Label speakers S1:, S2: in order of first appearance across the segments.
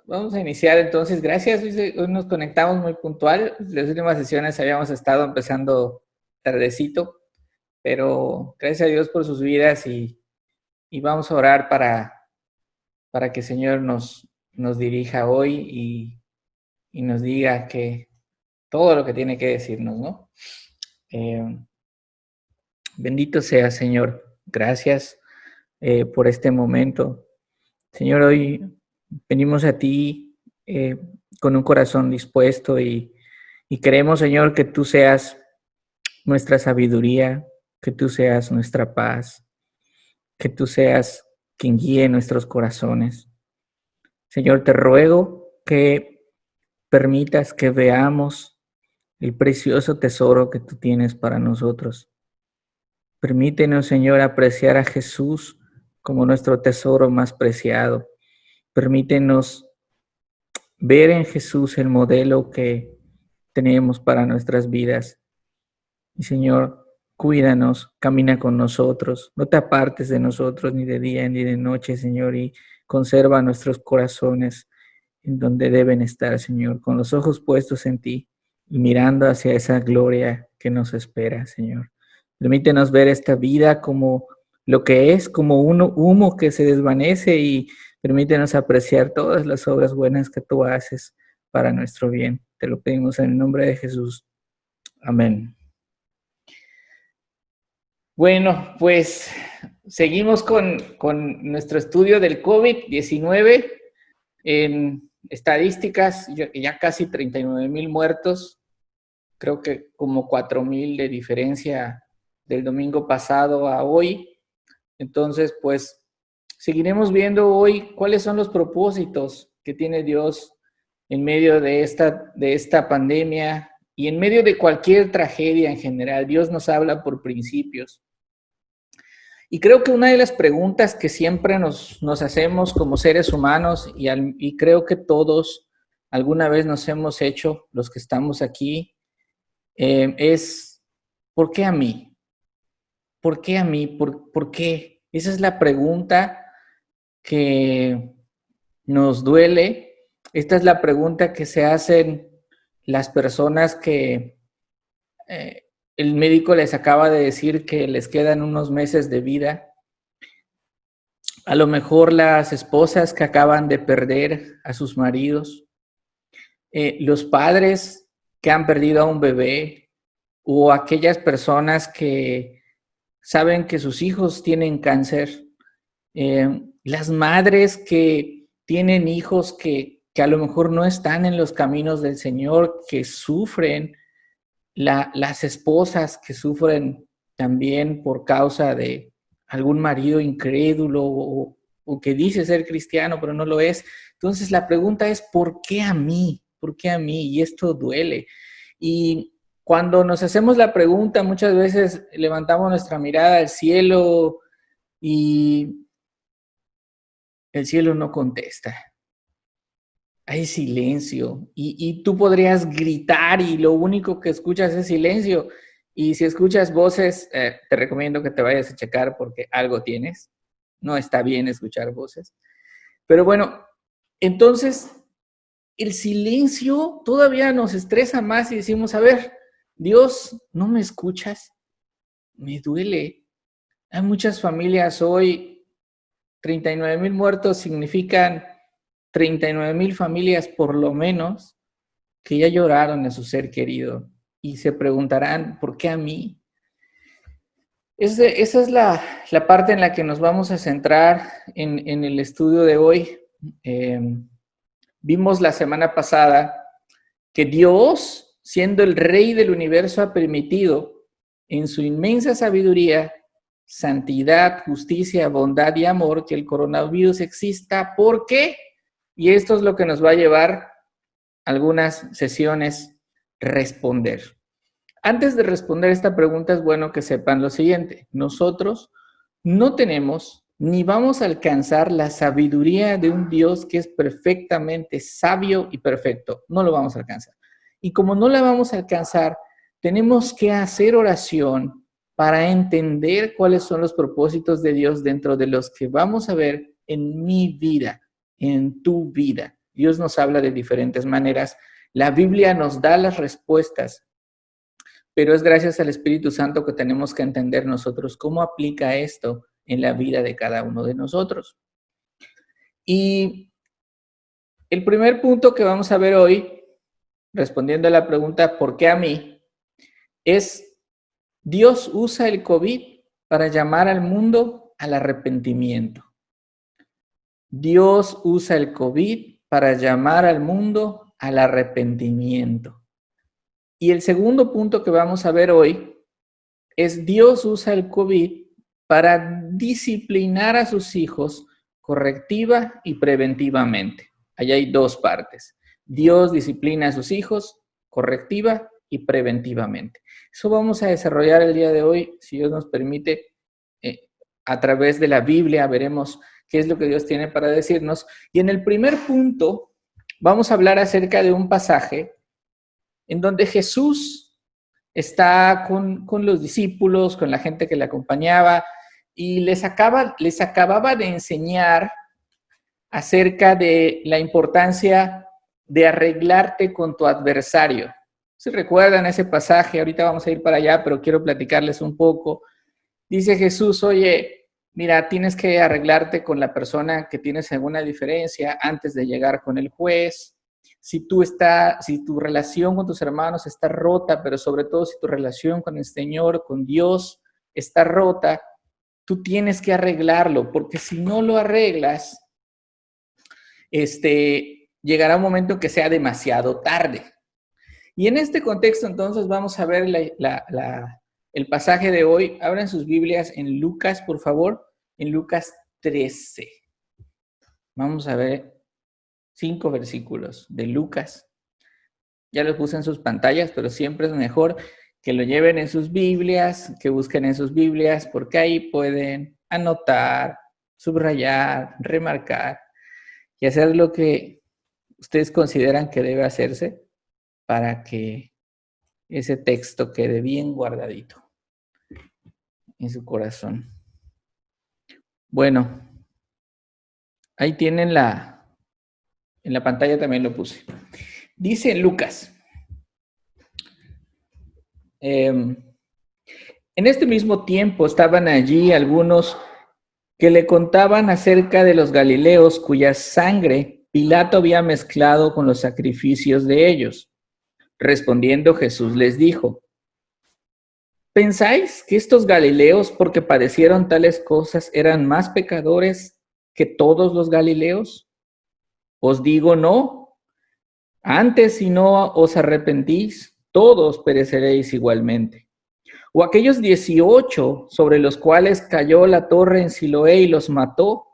S1: Vamos a iniciar entonces. Gracias. Hoy nos conectamos muy puntual. Las últimas sesiones habíamos estado empezando tardecito, pero gracias a Dios por sus vidas y vamos a orar para que el Señor nos dirija hoy y nos diga que todo lo que tiene que decirnos, ¿no? Bendito sea, Señor. Gracias por este momento. Señor, hoy venimos a ti con un corazón dispuesto y queremos, Señor, que tú seas nuestra sabiduría, que tú seas nuestra paz, que tú seas quien guíe nuestros corazones. Señor, te ruego que permitas que veamos el precioso tesoro que tú tienes para nosotros. Permítenos, Señor, apreciar a Jesús como nuestro tesoro más preciado. Permítenos ver en Jesús el modelo que tenemos para nuestras vidas. Y Señor, cuídanos, camina con nosotros, no te apartes de nosotros ni de día ni de noche, Señor, y conserva nuestros corazones en donde deben estar, Señor, con los ojos puestos en ti y mirando hacia esa gloria que nos espera, Señor. Permítenos ver esta vida como lo que es, como un humo que se desvanece y permítenos apreciar todas las obras buenas que tú haces para nuestro bien. Te lo pedimos en el nombre de Jesús. Amén. Bueno, pues seguimos con nuestro estudio del COVID-19 en estadísticas, ya casi 39,000 muertos, creo que como 4,000 de diferencia del domingo pasado a hoy. Entonces, pues seguiremos viendo hoy cuáles son los propósitos que tiene Dios en medio de esta pandemia y en medio de cualquier tragedia en general. Dios nos habla por principios. Y creo que una de las preguntas que siempre nos hacemos como seres humanos, y creo que todos alguna vez nos hemos hecho, los que estamos aquí, es, ¿por qué a mí? ¿Por qué a mí? ¿Por qué? Esa es la pregunta que nos duele. Esta es la pregunta que se hacen las personas que el médico les acaba de decir que les quedan unos meses de vida. A lo mejor las esposas que acaban de perder a sus maridos, los padres que han perdido a un bebé o aquellas personas que saben que sus hijos tienen cáncer, las madres que tienen hijos que a lo mejor no están en los caminos del Señor, que sufren, las esposas que sufren también por causa de algún marido incrédulo o que dice ser cristiano pero no lo es. Entonces la pregunta es, ¿por qué a mí? ¿Por qué a mí? Y esto duele. Y cuando nos hacemos la pregunta, muchas veces levantamos nuestra mirada al cielo y el cielo no contesta. Hay silencio y tú podrías gritar y lo único que escuchas es silencio. Y si escuchas voces, te recomiendo que te vayas a checar porque algo tienes. No está bien escuchar voces. Pero bueno, entonces el silencio todavía nos estresa más y decimos, a ver, Dios, ¿no me escuchas? Me duele. Hay muchas familias hoy, 39,000 muertos significan 39,000 familias por lo menos que ya lloraron a su ser querido y se preguntarán, ¿por qué a mí? Esa es la parte en la que nos vamos a centrar en el estudio de hoy. Vimos la semana pasada que Dios, siendo el Rey del universo, ha permitido en su inmensa sabiduría, santidad, justicia, bondad y amor que el coronavirus exista. ¿Por qué? Y esto es lo que nos va a llevar algunas sesiones responder. Antes de responder esta pregunta es bueno que sepan lo siguiente. Nosotros no tenemos ni vamos a alcanzar la sabiduría de un Dios que es perfectamente sabio y perfecto. No lo vamos a alcanzar. Y como no la vamos a alcanzar, tenemos que hacer oración para entender cuáles son los propósitos de Dios dentro de los que vamos a ver en mi vida, en tu vida, Dios nos habla de diferentes maneras. La Biblia nos da las respuestas, pero es gracias al Espíritu Santo que tenemos que entender nosotros cómo aplica esto en la vida de cada uno de nosotros. Y el primer punto que vamos a ver hoy, respondiendo a la pregunta ¿por qué a mí?, es Dios usa el COVID para llamar al mundo al arrepentimiento. Dios usa el COVID para llamar al mundo al arrepentimiento. Y el segundo punto que vamos a ver hoy es Dios usa el COVID para disciplinar a sus hijos correctiva y preventivamente. Allá hay dos partes. Dios disciplina a sus hijos correctiva y preventivamente. Eso vamos a desarrollar el día de hoy, si Dios nos permite, a través de la Biblia veremos qué es lo que Dios tiene para decirnos. Y en el primer punto vamos a hablar acerca de un pasaje en donde Jesús está con los discípulos, con la gente que le acompañaba, y les acababa de enseñar acerca de la importancia de arreglarte con tu adversario. Si recuerdan ese pasaje, ahorita vamos a ir para allá, pero quiero platicarles un poco. Dice Jesús, oye, mira, tienes que arreglarte con la persona que tienes alguna diferencia antes de llegar con el juez. Si tu relación con tus hermanos está rota, pero sobre todo si tu relación con el Señor, con Dios, está rota, tú tienes que arreglarlo, porque si no lo arreglas, llegará un momento que sea demasiado tarde. Y en este contexto, entonces, vamos a ver el pasaje de hoy. Abran sus Biblias en Lucas, por favor, en Lucas 13. Vamos a ver 5 versículos de Lucas. Ya los puse en sus pantallas, pero siempre es mejor que lo lleven en sus Biblias, que busquen en sus Biblias, porque ahí pueden anotar, subrayar, remarcar y hacer lo que ustedes consideran que debe hacerse para que ese texto quede bien guardadito en su corazón. Bueno, ahí tienen en la pantalla también lo puse. Dice Lucas, en este mismo tiempo estaban allí algunos que le contaban acerca de los galileos cuya sangre Pilato había mezclado con los sacrificios de ellos. Respondiendo Jesús les dijo, ¿pensáis que estos galileos, porque padecieron tales cosas, eran más pecadores que todos los galileos? Os digo no. Antes, si no os arrepentís, todos pereceréis igualmente. O aquellos 18 sobre los cuales cayó la torre en Siloé y los mató,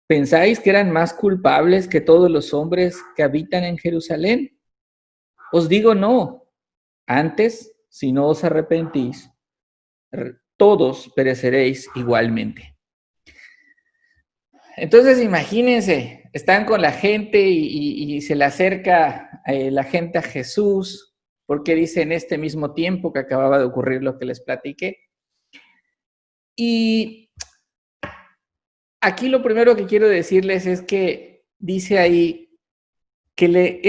S1: ¿pensáis que eran más culpables que todos los hombres que habitan en Jerusalén? Os digo no. Antes, si no os arrepentís, todos pereceréis igualmente. Entonces, imagínense, están con la gente y se le acerca la gente a Jesús, porque dice en este mismo tiempo que acababa de ocurrir lo que les platiqué. Y aquí lo primero que quiero decirles es que dice ahí que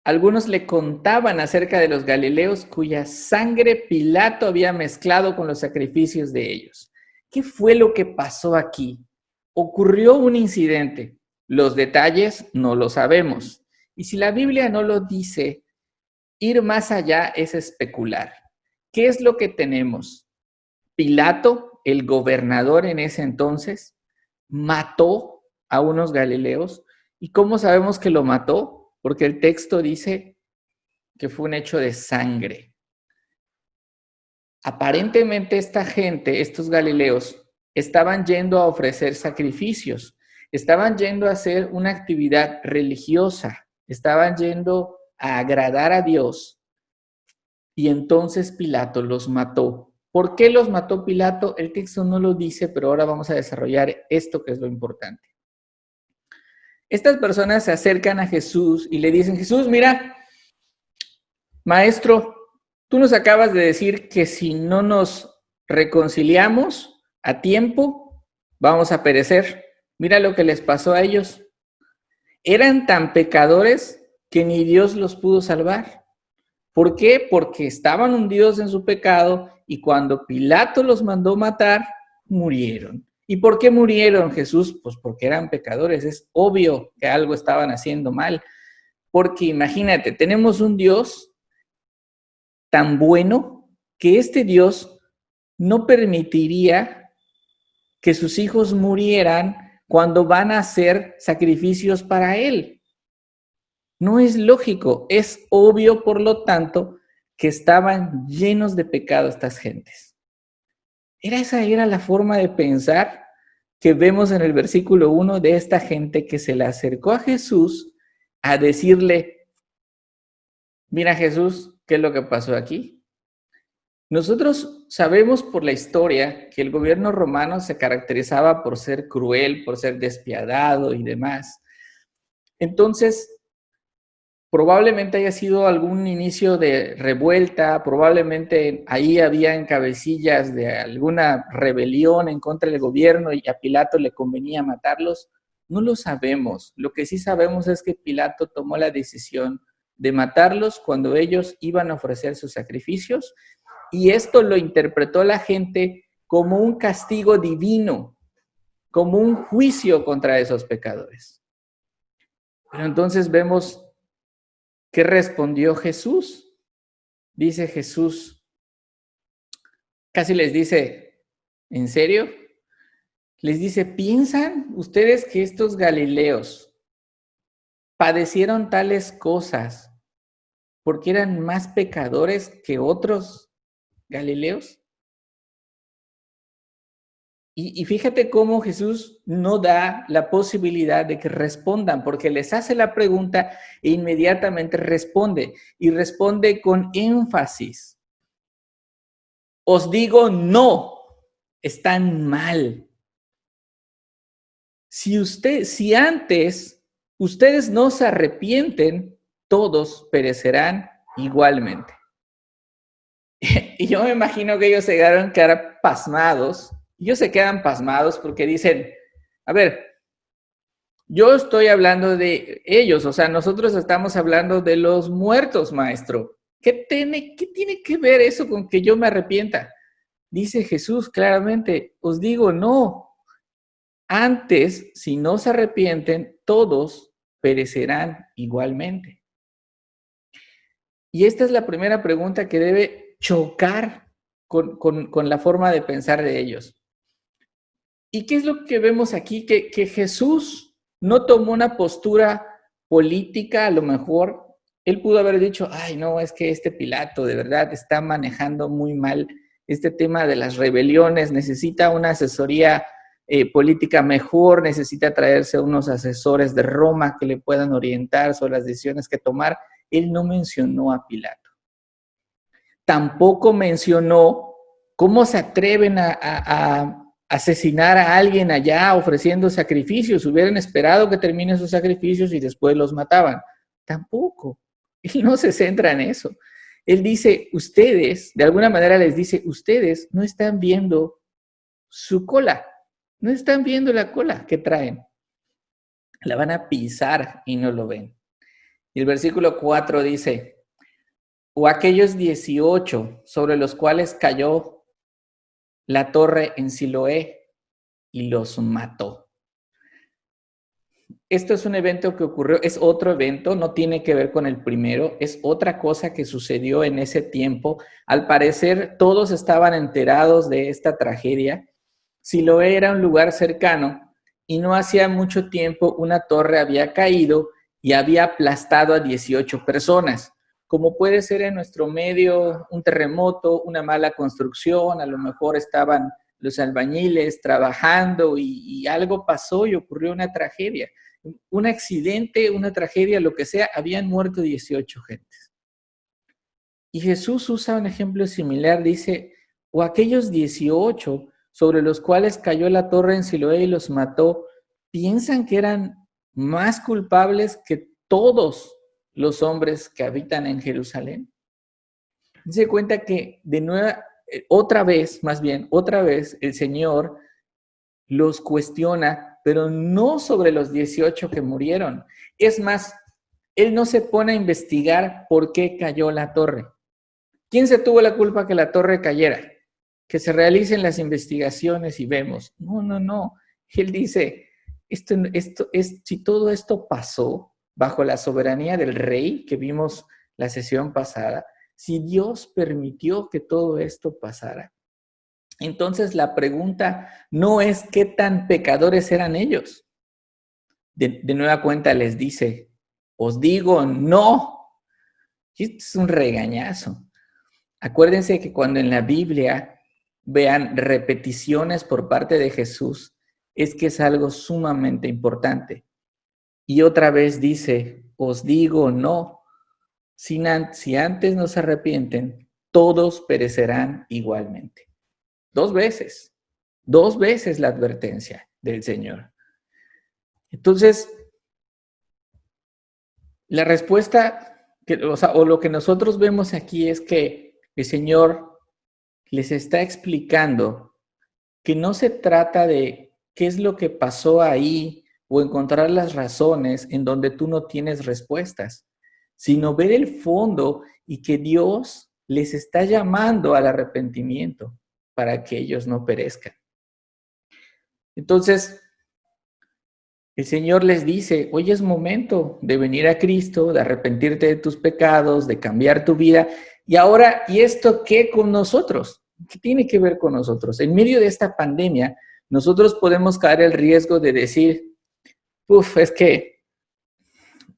S1: algunos le contaban acerca de los galileos cuya sangre Pilato había mezclado con los sacrificios de ellos. ¿Qué fue lo que pasó aquí? Ocurrió un incidente. Los detalles no lo sabemos. Y si la Biblia no lo dice, ir más allá es especular. ¿Qué es lo que tenemos? Pilato, el gobernador en ese entonces, mató a unos galileos. ¿Y cómo sabemos que lo mató? Porque el texto dice que fue un hecho de sangre. Aparentemente esta gente, estos galileos, estaban yendo a ofrecer sacrificios, estaban yendo a hacer una actividad religiosa, estaban yendo a agradar a Dios. Y entonces Pilato los mató. ¿Por qué los mató Pilato? El texto no lo dice, pero ahora vamos a desarrollar esto que es lo importante. Estas personas se acercan a Jesús y le dicen, Jesús, mira, maestro, tú nos acabas de decir que si no nos reconciliamos a tiempo, vamos a perecer. Mira lo que les pasó a ellos. eran tan pecadores que ni Dios los pudo salvar. ¿Por qué? Porque estaban hundidos en su pecado y cuando Pilato los mandó matar, murieron. ¿Y por qué murieron, Jesús? Pues porque eran pecadores. Es obvio que algo estaban haciendo mal. Porque imagínate, tenemos un Dios tan bueno que este Dios no permitiría que sus hijos murieran cuando van a hacer sacrificios para Él. No es lógico, es obvio, por lo tanto, que estaban llenos de pecado estas gentes. Esa era la forma de pensar que vemos en el versículo 1 de esta gente que se le acercó a Jesús a decirle, mira Jesús, ¿qué es lo que pasó aquí? Nosotros sabemos por la historia que el gobierno romano se caracterizaba por ser cruel, por ser despiadado y demás. Entonces, probablemente haya sido algún inicio de revuelta, probablemente ahí había cabecillas de alguna rebelión en contra del gobierno y a Pilato le convenía matarlos. No lo sabemos. Lo que sí sabemos es que Pilato tomó la decisión de matarlos cuando ellos iban a ofrecer sus sacrificios y esto lo interpretó la gente como un castigo divino, como un juicio contra esos pecadores. Pero entonces vemos ¿qué respondió Jesús? Dice Jesús, casi les dice, ¿en serio? Les dice, ¿piensan ustedes que estos galileos padecieron tales cosas porque eran más pecadores que otros galileos? Y fíjate cómo Jesús no da la posibilidad de que respondan, porque les hace la pregunta e inmediatamente responde, y responde con énfasis. Os digo no, están mal. Si antes ustedes no se arrepienten, todos perecerán igualmente. Y yo me imagino que ellos se quedaron pasmados. Ellos se quedan pasmados porque dicen, a ver, yo estoy hablando de ellos, o sea, nosotros estamos hablando de los muertos, maestro. ¿Qué tiene que ver eso con que yo me arrepienta? Dice Jesús claramente, os digo no. Antes, si no se arrepienten, todos perecerán igualmente. Y esta es la primera pregunta que debe chocar con la forma de pensar de ellos. ¿Y qué es lo que vemos aquí? Que Jesús no tomó una postura política, a lo mejor. Él pudo haber dicho, ay, no, es que este Pilato de verdad está manejando muy mal este tema de las rebeliones, necesita una asesoría política mejor, necesita traerse unos asesores de Roma que le puedan orientar sobre las decisiones que tomar. Él no mencionó a Pilato. Tampoco mencionó cómo se atreven a asesinar a alguien allá ofreciendo sacrificios. Hubieran esperado que terminen sus sacrificios y después los mataban. Tampoco. Él no se centra en eso. Él dice, ustedes, de alguna manera les dice, ustedes no están viendo su cola. No están viendo la cola que traen. La van a pisar y no lo ven. Y el versículo 4 dice, o aquellos 18 sobre los cuales cayó la torre en Siloé y los mató. Esto es un evento que ocurrió, es otro evento, no tiene que ver con el primero, es otra cosa que sucedió en ese tiempo. Al parecer, todos estaban enterados de esta tragedia. Siloé era un lugar cercano y no hacía mucho tiempo una torre había caído y había aplastado a 18 personas. Como puede ser en nuestro medio un terremoto, una mala construcción, a lo mejor estaban los albañiles trabajando y algo pasó y ocurrió una tragedia. Un accidente, una tragedia, lo que sea, habían muerto 18 gentes. Y Jesús usa un ejemplo similar, dice, o aquellos 18 sobre los cuales cayó la torre en Siloé y los mató, piensan que eran más culpables que todos los hombres que habitan en Jerusalén. Se cuenta que de nuevo, otra vez el Señor los cuestiona, pero no sobre los 18 que murieron. Es más, él no se pone a investigar por qué cayó la torre. ¿Quién se tuvo la culpa que la torre cayera? Que se realicen las investigaciones y vemos. No, no, no. Él dice, si todo esto pasó bajo la soberanía del rey que vimos la sesión pasada, si Dios permitió que todo esto pasara, entonces la pregunta no es qué tan pecadores eran ellos. De nueva cuenta les dice, os digo no. Y esto es un regañazo. Acuérdense que cuando en la Biblia vean repeticiones por parte de Jesús, es que es algo sumamente importante. Y otra vez dice, os digo no. Si antes no se arrepienten, todos perecerán igualmente. Dos veces la advertencia del Señor. Entonces, la respuesta, o lo que nosotros vemos aquí es que el Señor les está explicando que no se trata de qué es lo que pasó ahí o encontrar las razones en donde tú no tienes respuestas, sino ver el fondo y que Dios les está llamando al arrepentimiento para que ellos no perezcan. Entonces, el Señor les dice, hoy es momento de venir a Cristo, de arrepentirte de tus pecados, de cambiar tu vida. Y ahora, ¿y esto qué con nosotros? ¿Qué tiene que ver con nosotros? En medio de esta pandemia, nosotros podemos caer el riesgo de decir, es que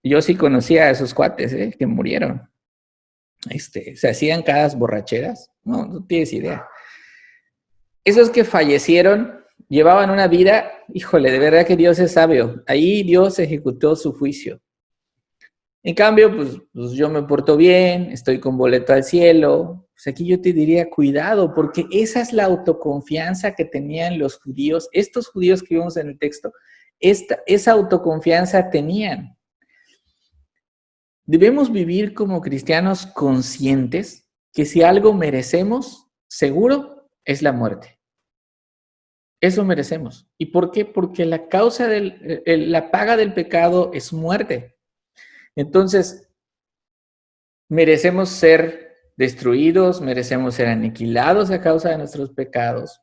S1: yo sí conocía a esos cuates, que murieron. Se hacían cada borracheras. No tienes idea. Esos que fallecieron llevaban una vida, híjole, de verdad que Dios es sabio. Ahí Dios ejecutó su juicio. En cambio, pues yo me porto bien, estoy con boleto al cielo. Pues aquí yo te diría, cuidado, porque esa es la autoconfianza que tenían los judíos, estos judíos que vimos en el texto, esa autoconfianza tenían. Debemos vivir como cristianos conscientes que si algo merecemos, seguro, es la muerte. Eso merecemos. ¿Y por qué? Porque la causa la paga del pecado es muerte. Entonces, merecemos ser destruidos, merecemos ser aniquilados a causa de nuestros pecados.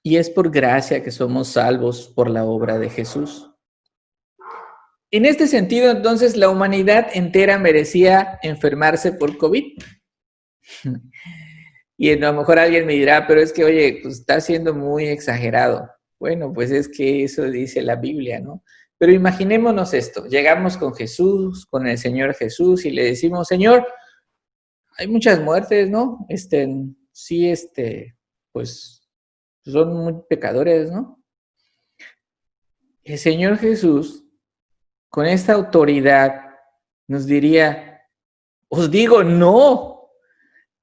S1: Y es por gracia que somos salvos por la obra de Jesús. En este sentido, entonces, la humanidad entera merecía enfermarse por COVID. Y a lo mejor alguien me dirá, pero es que, oye, pues está siendo muy exagerado. Bueno, pues es que eso dice la Biblia, ¿no? Pero imaginémonos esto, llegamos con Jesús, con el Señor Jesús, y le decimos, Señor, hay muchas muertes, ¿no? Sí, pues son muy pecadores, ¿no? El Señor Jesús, con esta autoridad, nos diría, os digo, no.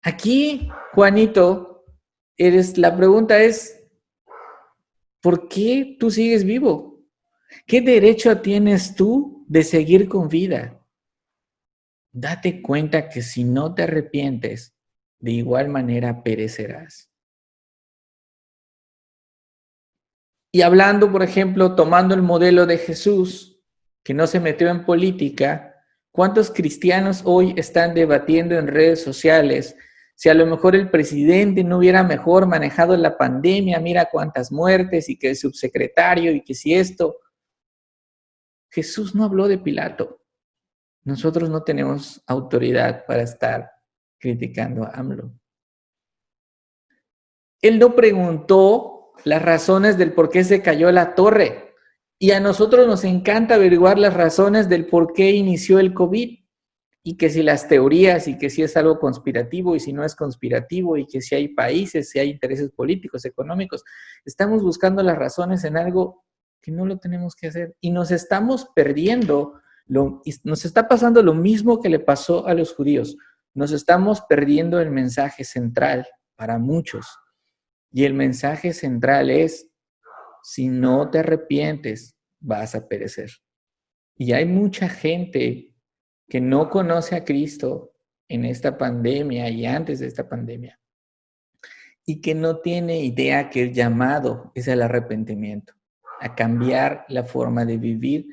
S1: Aquí, Juanito, la pregunta es, ¿por qué tú sigues vivo? ¿Qué derecho tienes tú de seguir con vida? Date cuenta que si no te arrepientes, de igual manera perecerás. Y hablando, por ejemplo, tomando el modelo de Jesús, que no se metió en política, ¿cuántos cristianos hoy están debatiendo en redes sociales? Si a lo mejor el presidente no hubiera mejor manejado la pandemia, mira cuántas muertes y que el subsecretario y que si esto. Jesús no habló de Pilato. Nosotros no tenemos autoridad para estar criticando a AMLO. Él no preguntó las razones del por qué se cayó la torre. Y a nosotros nos encanta averiguar las razones del por qué inició el COVID. Y que si las teorías, y que si es algo conspirativo, y si no es conspirativo, y que si hay países, si hay intereses políticos, económicos. Estamos buscando las razones en algo que no lo tenemos que hacer. Y nos estamos perdiendo, nos está pasando lo mismo que le pasó a los judíos. Nos estamos perdiendo el mensaje central para muchos. Y el mensaje central es, si no te arrepientes, vas a perecer. Y hay mucha gente que no conoce a Cristo en esta pandemia y antes de esta pandemia, y que no tiene idea que el llamado es el arrepentimiento. a cambiar la forma de vivir,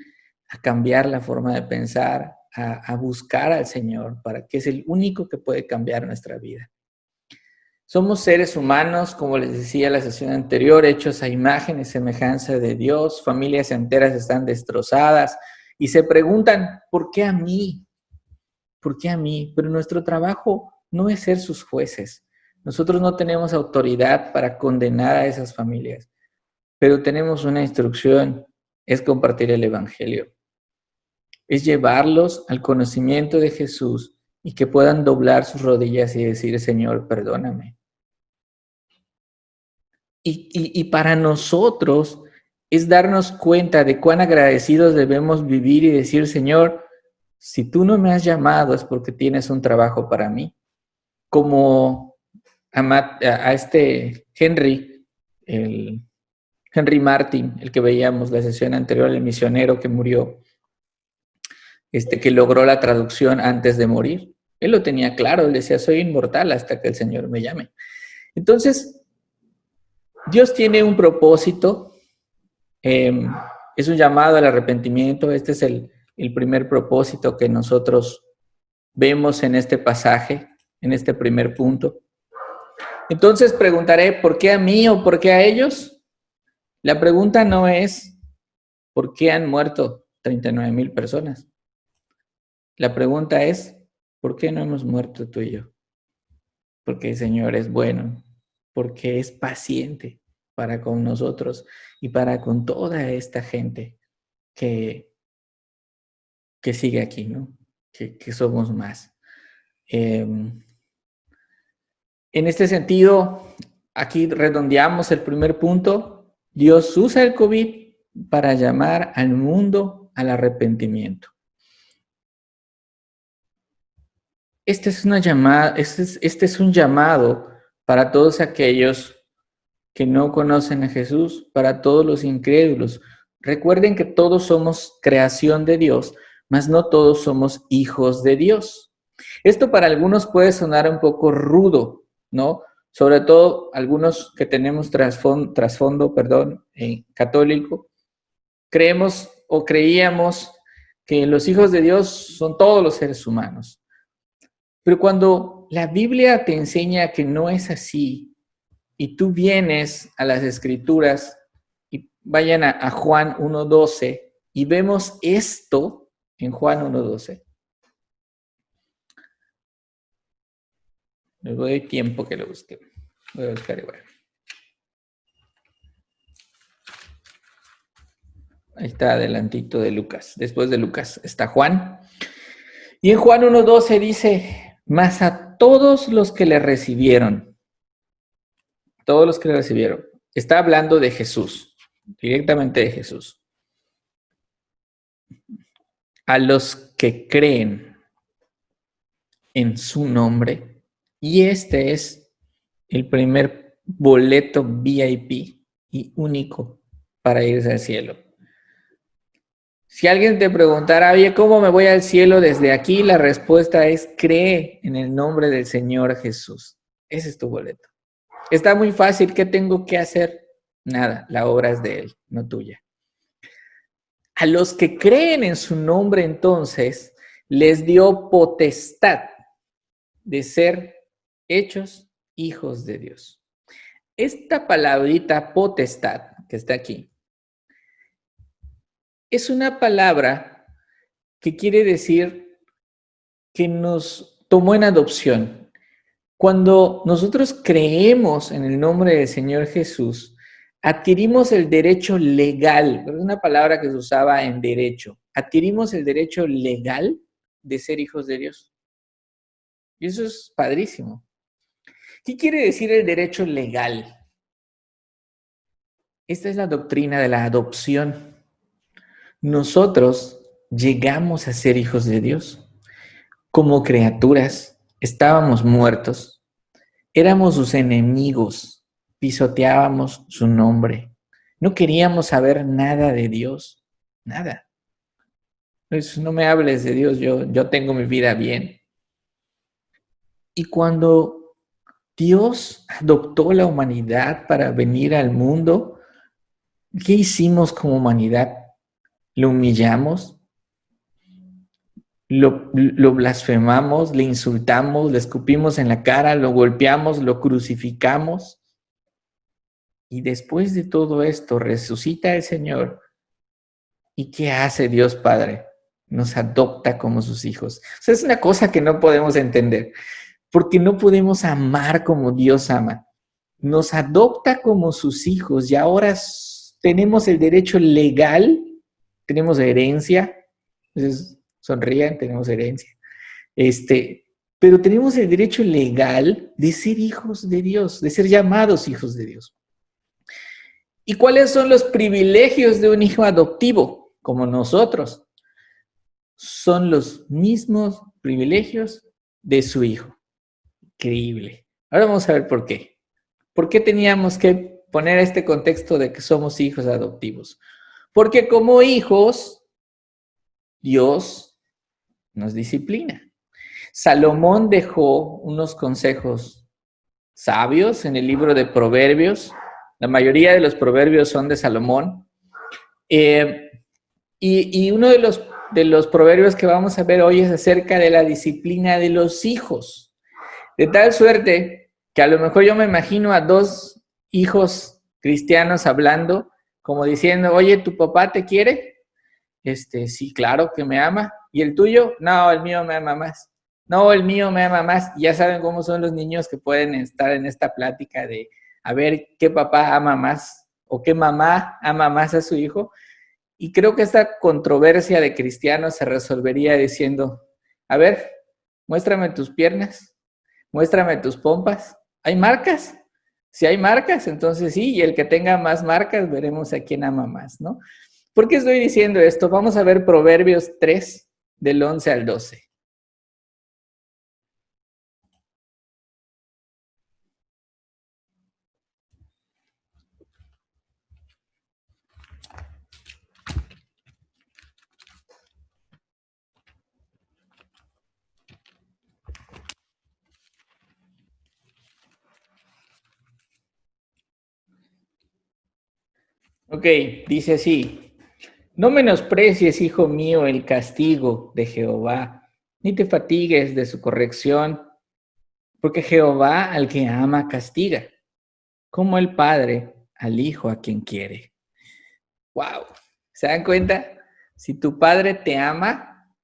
S1: a cambiar la forma de pensar, a buscar al Señor, que es el único que puede cambiar nuestra vida. Somos seres humanos, como les decía en la sesión anterior, hechos a imagen y semejanza de Dios. Familias enteras están destrozadas y se preguntan, ¿por qué a mí? ¿Por qué a mí? Pero nuestro trabajo no es ser sus jueces. Nosotros no tenemos autoridad para condenar a esas familias, pero tenemos una instrucción, es compartir el Evangelio. Es llevarlos al conocimiento de Jesús y que puedan doblar sus rodillas y decir, Señor, perdóname. Y para nosotros es darnos cuenta de cuán agradecidos debemos vivir y decir, Señor, si tú no me has llamado es porque tienes un trabajo para mí. Como a este Henry, el Henry Martin, el que veíamos la sesión anterior, el misionero que murió, que logró la traducción antes de morir. Él lo tenía claro, él decía, soy inmortal hasta que el Señor me llame. Entonces, Dios tiene un propósito, es un llamado al arrepentimiento. Este es el primer propósito que nosotros vemos en este pasaje, en este primer punto. Entonces preguntaré, ¿por qué a mí o por qué a ellos? La pregunta no es, ¿por qué han muerto 39,000 personas? La pregunta es, ¿por qué no hemos muerto tú y yo? Porque el Señor es bueno, porque es paciente para con nosotros y para con toda esta gente que sigue aquí, ¿no? Que somos más. En este sentido, aquí redondeamos el primer punto. Dios usa el COVID para llamar al mundo al arrepentimiento. Este es un llamado para todos aquellos que no conocen a Jesús, para todos los incrédulos. Recuerden que todos somos creación de Dios, mas no todos somos hijos de Dios. Esto para algunos puede sonar un poco rudo, ¿no? Sobre todo algunos que tenemos trasfondo católico, creemos o creíamos que los hijos de Dios son todos los seres humanos. Pero cuando la Biblia te enseña que no es así, y tú vienes a las Escrituras, y vayan a Juan 1:12, y vemos esto en Juan 1:12. Les doy tiempo que lo busquen. Voy a buscar igual. Ahí está adelantito de Lucas. Después de Lucas está Juan. Y en Juan 1:12 dice, mas a todos los que le recibieron, está hablando de Jesús, directamente de Jesús. A los que creen en su nombre, y este es el primer boleto VIP y único para irse al cielo. Si alguien te preguntara, oye, ¿cómo me voy al cielo desde aquí? La respuesta es, cree en el nombre del Señor Jesús. Ese es tu boleto. Está muy fácil. ¿Qué tengo que hacer? Nada, la obra es de Él, no tuya. A los que creen en su nombre, entonces, les dio potestad de ser hechos hijos de Dios. Esta palabrita potestad que está aquí es una palabra que quiere decir que nos tomó en adopción. Cuando nosotros creemos en el nombre del Señor Jesús, adquirimos el derecho legal, es una palabra que se usaba en derecho, adquirimos el derecho legal de ser hijos de Dios. Y eso es padrísimo. ¿Qué quiere decir el derecho legal? Esta es la doctrina de la adopción. Nosotros llegamos a ser hijos de Dios. Como criaturas, estábamos muertos, éramos sus enemigos, pisoteábamos su nombre, no queríamos saber nada de Dios, nada. Pues no me hables de Dios, yo tengo mi vida bien. Y cuando Dios adoptó la humanidad para venir al mundo, ¿Qué hicimos como humanidad? ¿Lo humillamos? ¿Lo blasfemamos? ¿Le insultamos? ¿Le escupimos en la cara? ¿Lo golpeamos? ¿Lo crucificamos? Y después de todo esto, resucita el Señor. ¿Y qué hace Dios Padre? Nos adopta como sus hijos. O sea, es una cosa que no podemos entender, porque no podemos amar como Dios ama. Nos adopta como sus hijos y ahora tenemos el derecho legal, tenemos herencia. Entonces, sonrían, tenemos herencia. Pero tenemos el derecho legal de ser hijos de Dios, de ser llamados hijos de Dios. ¿Y cuáles son los privilegios de un hijo adoptivo, como nosotros? Son los mismos privilegios de su hijo. Increíble. Ahora vamos a ver por qué. ¿Por qué teníamos que poner este contexto de que somos hijos adoptivos? Porque como hijos, Dios nos disciplina. Salomón dejó unos consejos sabios en el libro de Proverbios. La mayoría de los proverbios son de Salomón. Y uno de los proverbios que vamos a ver hoy es acerca de la disciplina de los hijos. De tal suerte que a lo mejor yo me imagino a dos hijos cristianos hablando, como diciendo, oye, ¿tu papá te quiere? Sí, claro que me ama. ¿Y el tuyo? No, el mío me ama más. No, el mío me ama más. Ya saben cómo son los niños que pueden estar en esta plática de a ver qué papá ama más o qué mamá ama más a su hijo. Y creo que esta controversia de cristianos se resolvería diciendo, a ver, muéstrame tus piernas, muéstrame tus pompas. ¿Hay marcas? Si hay marcas, entonces sí, y el que tenga más marcas, veremos a quién ama más, ¿no? ¿Por qué estoy diciendo esto? Vamos a ver Proverbios 3, del 11 al 12. Ok, dice así, no menosprecies, hijo mío, el castigo de Jehová, ni te fatigues de su corrección, porque Jehová al que ama castiga, como el padre al hijo a quien quiere. ¡Wow! ¿Se dan cuenta? Si tu padre te ama,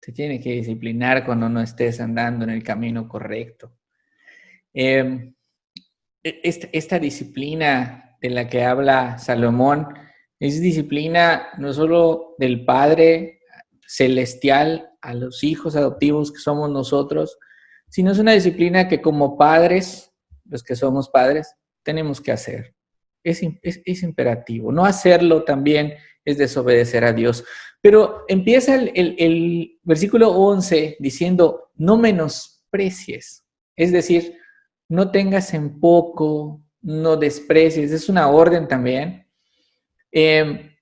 S1: te tiene que disciplinar cuando no estés andando en el camino correcto. Esta disciplina de la que habla Salomón es disciplina no solo del Padre celestial a los hijos adoptivos que somos nosotros, sino es una disciplina que como padres, los que somos padres, tenemos que hacer. Es imperativo. No hacerlo también es desobedecer a Dios. Pero empieza el versículo 11 diciendo, no menosprecies. Es decir, no tengas en poco, no desprecies, es una orden también. Y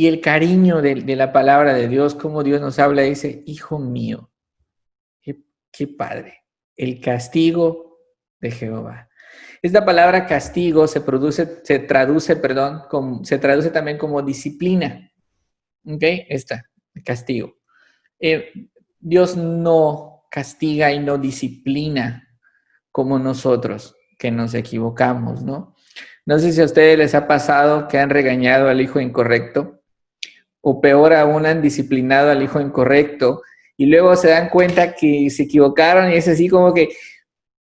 S1: el cariño de la palabra de Dios, como Dios nos habla, dice, hijo mío, qué padre, el castigo de Jehová. Esta palabra castigo se traduce también como disciplina. ¿Ok? Castigo. Dios no castiga y no disciplina como nosotros, que nos equivocamos, ¿no? No sé si a ustedes les ha pasado que han regañado al hijo incorrecto, o peor aún, han disciplinado al hijo incorrecto, y luego se dan cuenta que se equivocaron y es así como que,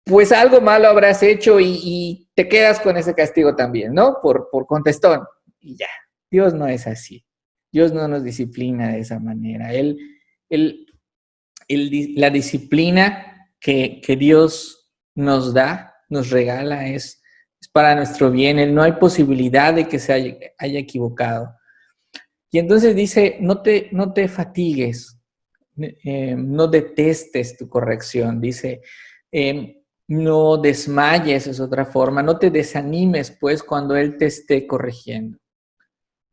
S1: pues algo malo habrás hecho y te quedas con ese castigo también, ¿no? Por contestón. Y ya, Dios no es así. Dios no nos disciplina de esa manera. La disciplina que Dios nos da, nos regala, es para nuestro bien. Él no hay posibilidad de que se haya equivocado. Y entonces dice, no te fatigues, no detestes tu corrección. Dice, no desmayes, es otra forma. No te desanimes, pues, cuando Él te esté corrigiendo.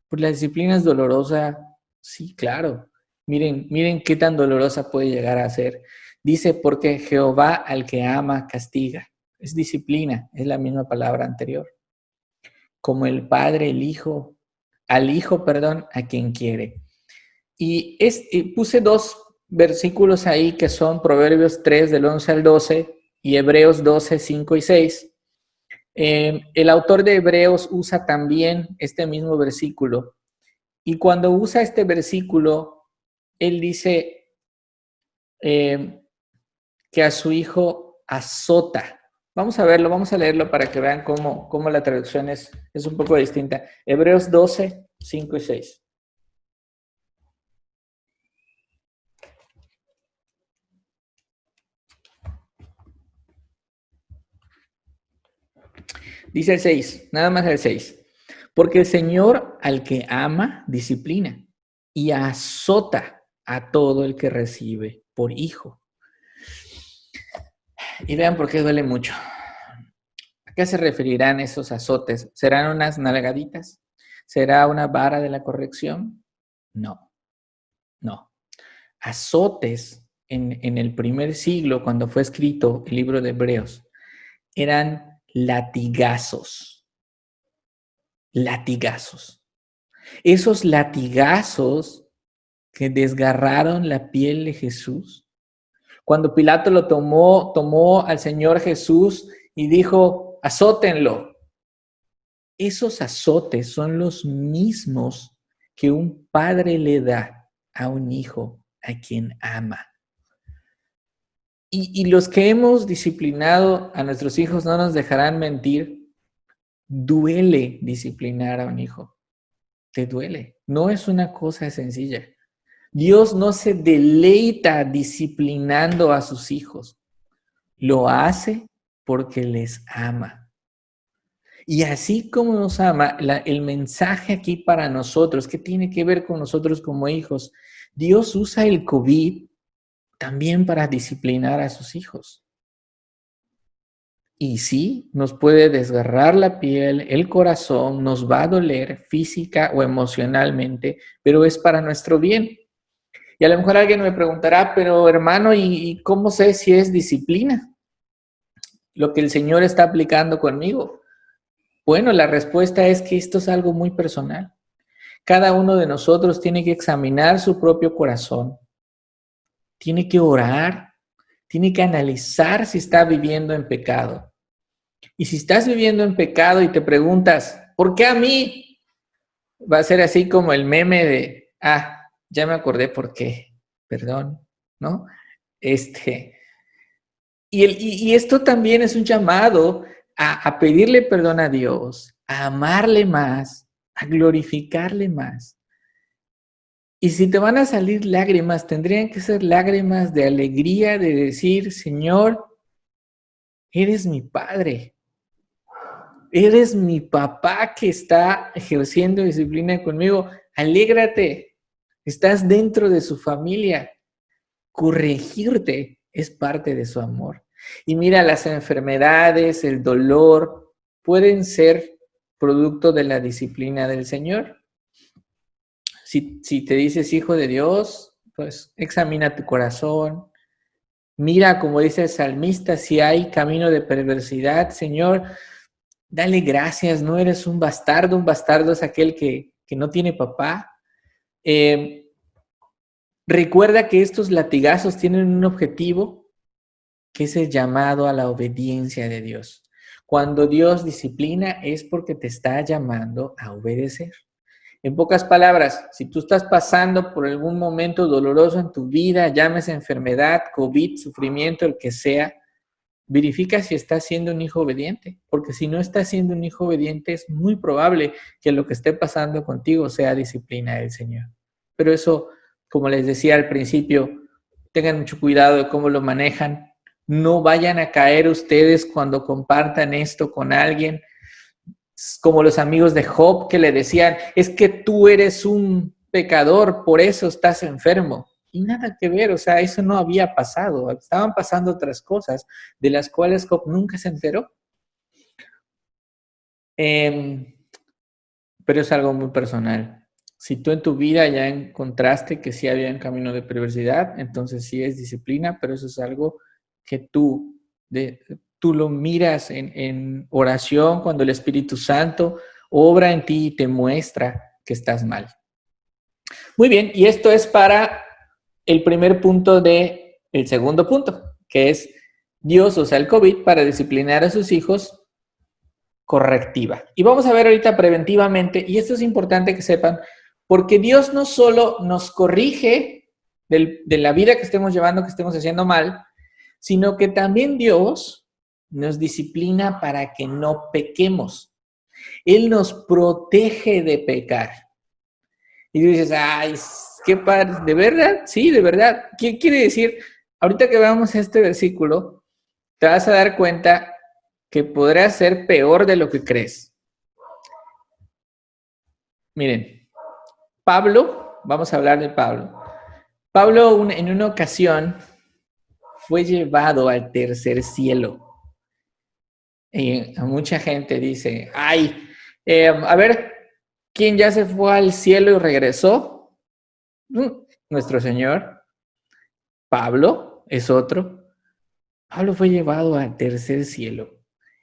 S1: Pues la disciplina es dolorosa, sí, claro. Miren qué tan dolorosa puede llegar a ser. Dice, porque Jehová al que ama castiga. Es disciplina, es la misma palabra anterior. como el Padre al Hijo, perdón, a quien quiere. Y puse dos versículos ahí que son Proverbios 3 del 11 al 12 y Hebreos 12, 5 y 6. El autor de Hebreos usa también este mismo versículo. Y cuando usa este versículo, él dice que a su hijo azota. Vamos a verlo, vamos a leerlo para que vean cómo la traducción es un poco distinta. Hebreos 12, 5 y 6. Dice el 6, nada más el 6. Porque el Señor al que ama, disciplina y azota a todo el que recibe por hijo. Y vean por qué duele mucho. ¿A qué se referirán esos azotes? ¿Serán unas nalgaditas? ¿Será una vara de la corrección? No, no. Azotes en el primer siglo, cuando fue escrito el libro de Hebreos, eran latigazos. Latigazos. Esos latigazos que desgarraron la piel de Jesús. Cuando Pilato lo tomó al Señor Jesús y dijo, azótenlo. Esos azotes son los mismos que un padre le da a un hijo a quien ama. Y los que hemos disciplinado a nuestros hijos no nos dejarán mentir. Duele disciplinar a un hijo. Te duele. No es una cosa sencilla. Dios no se deleita disciplinando a sus hijos. Lo hace porque les ama. Y así como nos ama, el mensaje aquí para nosotros, que tiene que ver con nosotros como hijos, Dios usa el COVID también para disciplinar a sus hijos. Y sí, nos puede desgarrar la piel, el corazón, nos va a doler física o emocionalmente, pero es para nuestro bien. Y a lo mejor alguien me preguntará, pero hermano, ¿y cómo sé si es disciplina lo que el Señor está aplicando conmigo? Bueno, la respuesta es que esto es algo muy personal. Cada uno de nosotros tiene que examinar su propio corazón, tiene que orar, tiene que analizar si está viviendo en pecado. Y si estás viviendo en pecado y te preguntas, ¿por qué a mí? Va a ser así como el meme de, ya me acordé por qué, perdón, ¿no? Y esto también es un llamado a pedirle perdón a Dios, a amarle más, a glorificarle más. Y si te van a salir lágrimas, tendrían que ser lágrimas de alegría, de decir, Señor, eres mi Padre. Eres mi papá que está ejerciendo disciplina conmigo. Alégrate. Estás dentro de su familia. Corregirte es parte de su amor. Y mira, las enfermedades, el dolor, pueden ser producto de la disciplina del Señor. Si te dices hijo de Dios, pues examina tu corazón. Mira, como dice el salmista, si hay camino de perversidad, Señor, dale gracias, no eres un bastardo es aquel que no tiene papá. Recuerda que estos latigazos tienen un objetivo, que es el llamado a la obediencia de Dios. Cuando Dios disciplina es porque te está llamando a obedecer. En pocas palabras, si tú estás pasando por algún momento doloroso en tu vida, llámese enfermedad, COVID, sufrimiento, el que sea, verifica si estás siendo un hijo obediente, porque si no estás siendo un hijo obediente, es muy probable que lo que esté pasando contigo sea disciplina del Señor. Pero eso, como les decía al principio, tengan mucho cuidado de cómo lo manejan. No vayan a caer ustedes cuando compartan esto con alguien, como los amigos de Job que le decían, es que tú eres un pecador, por eso estás enfermo. Y nada que ver, o sea, eso no había pasado. Estaban pasando otras cosas de las cuales Job nunca se enteró. Pero es algo muy personal. Si tú en tu vida ya encontraste que sí había un camino de perversidad, entonces sí es disciplina, pero eso es algo que tú lo miras en oración cuando el Espíritu Santo obra en ti y te muestra que estás mal. Muy bien, y esto es para el primer punto del segundo punto, que es Dios usa el COVID para disciplinar a sus hijos correctiva. Y vamos a ver ahorita preventivamente, y esto es importante que sepan, porque Dios no solo nos corrige de la vida que estemos llevando, que estemos haciendo mal, sino que también Dios nos disciplina para que no pequemos. Él nos protege de pecar. Y tú dices, ay, qué padre, ¿de verdad? Sí, de verdad. ¿Qué quiere decir? Ahorita que veamos este versículo, te vas a dar cuenta que podrá ser peor de lo que crees. Miren, Pablo, vamos a hablar de Pablo. Pablo en una ocasión fue llevado al tercer cielo. Y mucha gente dice, ay, a ver, ¿quién ya se fue al cielo y regresó? Nuestro Señor. Pablo es otro. Pablo fue llevado al tercer cielo.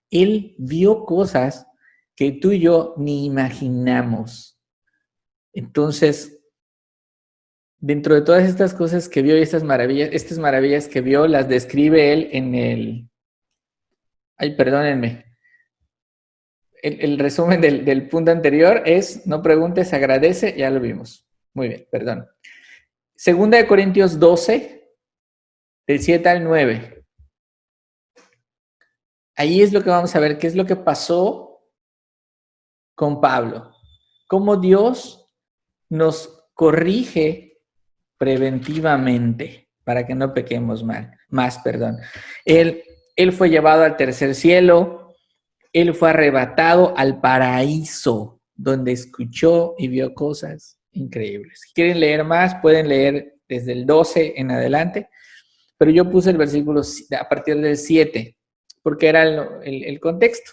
S1: Él vio cosas que tú y yo ni imaginamos. Entonces, dentro de todas estas cosas que vio y estas maravillas que vio, las describe él en el... Ay, perdónenme. El resumen del punto anterior es, no preguntes, agradece, ya lo vimos. Muy bien, perdón. Segunda de Corintios 12, del 7 al 9. Ahí es lo que vamos a ver, qué es lo que pasó con Pablo. Cómo Dios nos corrige preventivamente para que no pequemos más. Él fue llevado al tercer cielo, él fue arrebatado al paraíso, donde escuchó y vio cosas increíbles. Si quieren leer más, pueden leer desde el 12 en adelante, pero yo puse el versículo a partir del 7, porque era el contexto.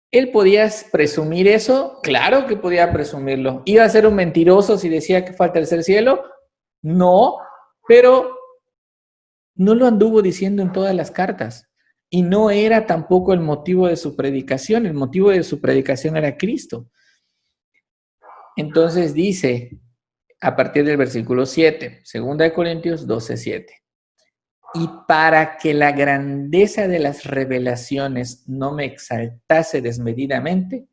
S1: ¿Él podía presumir eso? Claro que podía presumirlo. ¿Iba a ser un mentiroso si decía que fue al tercer cielo? No, pero no lo anduvo diciendo en todas las cartas. Y no era tampoco el motivo de su predicación. El motivo de su predicación era Cristo. Entonces dice, a partir del versículo 7, 2 Corintios 12, 7. Y para que la grandeza de las revelaciones no me exaltase desmedidamente,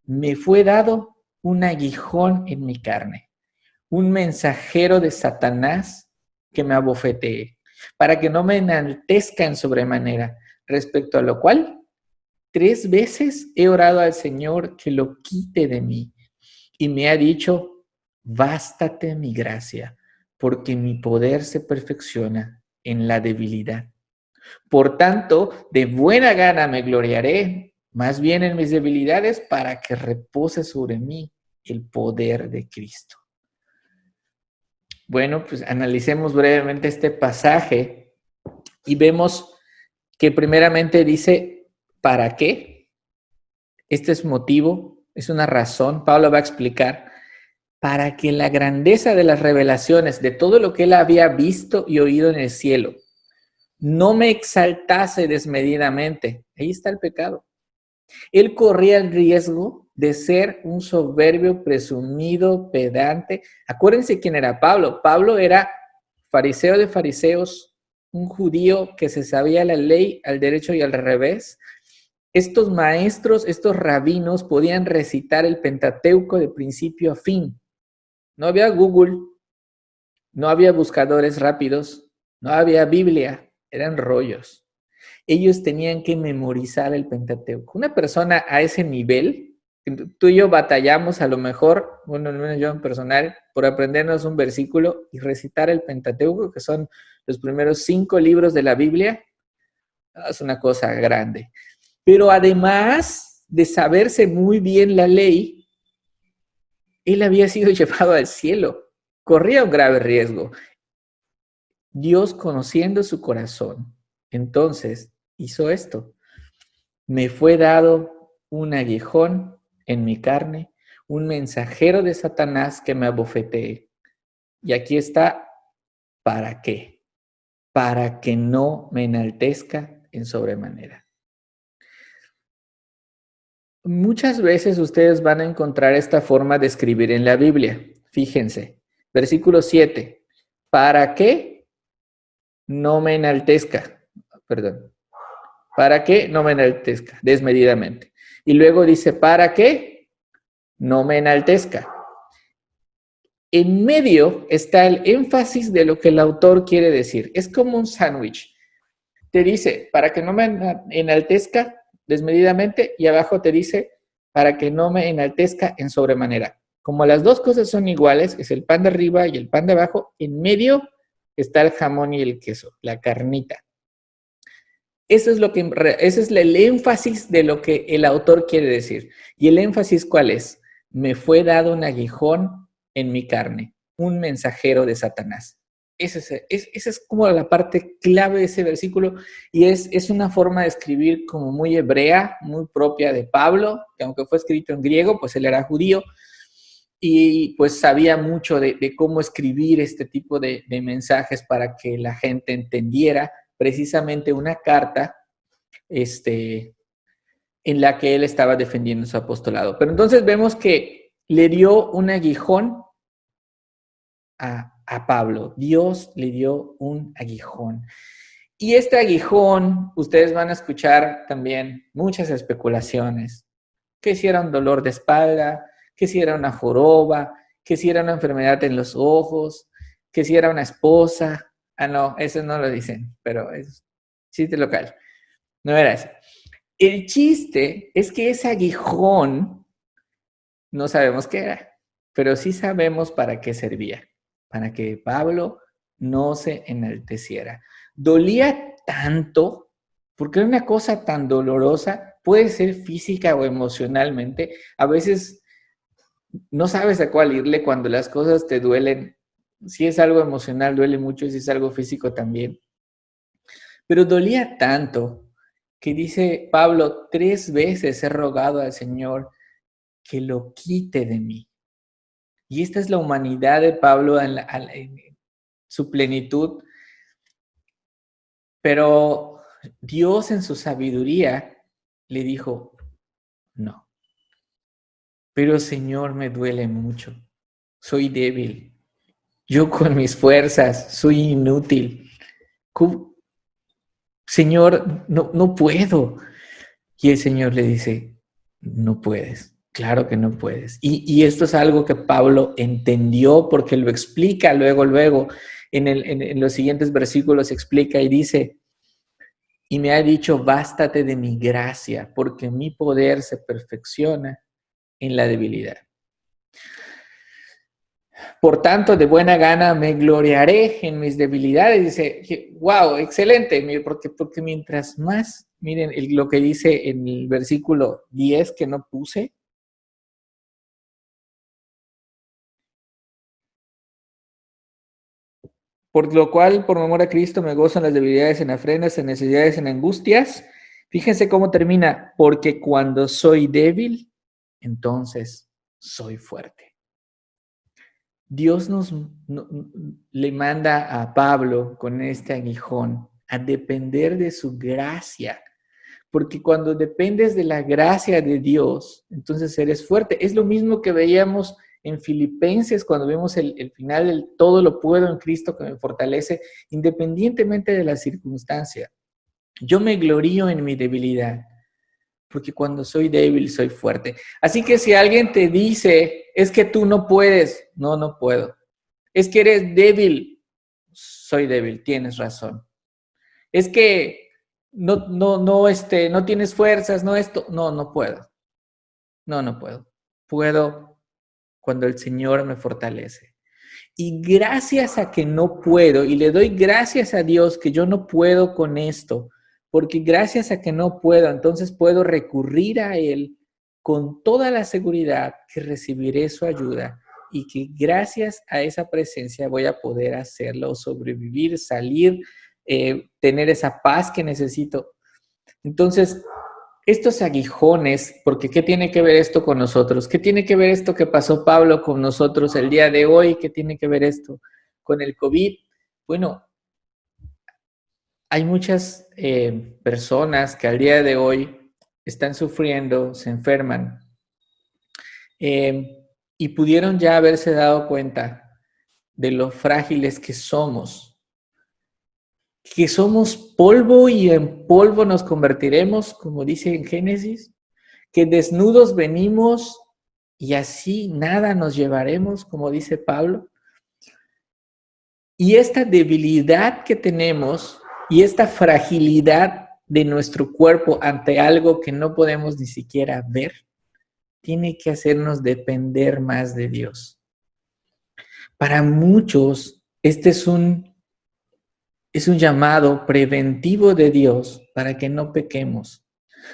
S1: me fue dado un aguijón en mi carne, un mensajero de Satanás que me abofetee, para que no me enaltezca en sobremanera, respecto a lo cual 3 veces he orado al Señor que lo quite de mí, y me ha dicho, bástate mi gracia, porque mi poder se perfecciona en la debilidad. Por tanto, de buena gana me gloriaré, más bien en mis debilidades, para que repose sobre mí el poder de Cristo. Bueno, pues analicemos brevemente este pasaje y vemos que primeramente dice, ¿para qué? Este es motivo, es una razón. Pablo va a explicar, para que la grandeza de las revelaciones, de todo lo que él había visto y oído en el cielo, no me exaltase desmedidamente. Ahí está el pecado. Él corría el riesgo de ser un soberbio, presumido, pedante. Acuérdense quién era Pablo. Pablo era fariseo de fariseos, un judío que se sabía la ley al derecho y al revés. Estos maestros, estos rabinos podían recitar el Pentateuco de principio a fin. No había Google, no había buscadores rápidos, no había Biblia, eran rollos. Ellos tenían que memorizar el Pentateuco. Una persona a ese nivel, tú y yo batallamos a lo mejor, bueno, al menos yo en personal, por aprendernos un versículo y recitar el Pentateuco, que son los primeros 5 libros de la Biblia, es una cosa grande. Pero además de saberse muy bien la ley, él había sido llevado al cielo. Corría un grave riesgo. Dios, conociendo su corazón, entonces hizo esto. Me fue dado un aguijón en mi carne, un mensajero de Satanás que me abofetee. Y aquí está, ¿para qué? Para que no me enaltezca en sobremanera. Muchas veces ustedes van a encontrar esta forma de escribir en la Biblia. Fíjense, versículo 7. ¿Para qué no me enaltezca? Perdón. ¿Para qué no me enaltezca desmedidamente? Y luego dice, ¿para qué no me enaltezca? En medio está el énfasis de lo que el autor quiere decir. Es como un sándwich. Te dice, para que no me enaltezca desmedidamente, y abajo te dice, para que no me enaltezca en sobremanera. Como las dos cosas son iguales, es el pan de arriba y el pan de abajo, en medio está el jamón y el queso, la carnita. Eso es lo que, ese es el énfasis de lo que el autor quiere decir. ¿Y el énfasis cuál es? Me fue dado un aguijón en mi carne, un mensajero de Satanás. Esa es como la parte clave de ese versículo y es una forma de escribir como muy hebrea, muy propia de Pablo, que aunque fue escrito en griego, pues él era judío y pues sabía mucho de cómo escribir este tipo de mensajes para que la gente entendiera precisamente una carta en la que él estaba defendiendo su apostolado. Pero entonces vemos que le dio un aguijón a Pablo. Dios le dio un aguijón. Y este aguijón, ustedes van a escuchar también muchas especulaciones. Que si era un dolor de espalda, que si era una joroba, que si era una enfermedad en los ojos, que si era una esposa. Ah, no, eso no lo dicen, pero es chiste local. No era eso. El chiste es que ese aguijón no sabemos qué era, pero sí sabemos para qué servía, para que Pablo no se enalteciera. Dolía tanto, porque era una cosa tan dolorosa, puede ser física o emocionalmente, a veces no sabes a cuál irle cuando las cosas te duelen. Si es algo emocional, duele mucho, y si es algo físico también. Pero dolía tanto que dice Pablo, 3 veces he rogado al Señor que lo quite de mí. Y esta es la humanidad de Pablo en su plenitud. Pero Dios en su sabiduría le dijo, no. Pero Señor, me duele mucho. Soy débil. Yo con mis fuerzas soy inútil. Señor, no puedo. Y el Señor le dice, no puedes, claro que no puedes. Y esto es algo que Pablo entendió porque lo explica luego, en los siguientes versículos explica y dice, y me ha dicho, bástate de mi gracia, porque mi poder se perfecciona en la debilidad. Por tanto, de buena gana me gloriaré en mis debilidades. Dice, wow, excelente, porque mientras más, miren lo que dice en el versículo 10 que no puse, por lo cual, por amor a Cristo, me gozo en las debilidades, en afrenas, en necesidades, en angustias. Fíjense cómo termina, porque cuando soy débil, entonces soy fuerte. Dios le manda a Pablo con este aguijón a depender de su gracia, porque cuando dependes de la gracia de Dios, entonces eres fuerte. Es lo mismo que veíamos en Filipenses cuando vemos el final del todo lo puedo en Cristo que me fortalece, independientemente de la circunstancia. Yo me glorío en mi debilidad, porque cuando soy débil soy fuerte. Así que si alguien te dice, es que tú no puedes, no puedo. Es que eres débil, soy débil, tienes razón. Es que no tienes fuerzas, no puedo. No puedo. Puedo cuando el Señor me fortalece. Y gracias a que no puedo, y le doy gracias a Dios que yo no puedo con esto, porque gracias a que no puedo, entonces puedo recurrir a Él con toda la seguridad que recibiré su ayuda y que gracias a esa presencia voy a poder hacerlo, sobrevivir, salir, tener esa paz que necesito. Entonces, estos aguijones, porque ¿qué tiene que ver esto con nosotros? ¿Qué tiene que ver esto que pasó Pablo con nosotros el día de hoy? ¿Qué tiene que ver esto con el COVID? Bueno, hay muchas personas que al día de hoy están sufriendo, se enferman, y pudieron ya haberse dado cuenta de lo frágiles que somos polvo y en polvo nos convertiremos, como dice en Génesis, que desnudos venimos y así nada nos llevaremos, como dice Pablo. Y esta debilidad que tenemos y esta fragilidad de nuestro cuerpo ante algo que no podemos ni siquiera ver, tiene que hacernos depender más de Dios. Para muchos, este es un llamado preventivo de Dios para que no pequemos,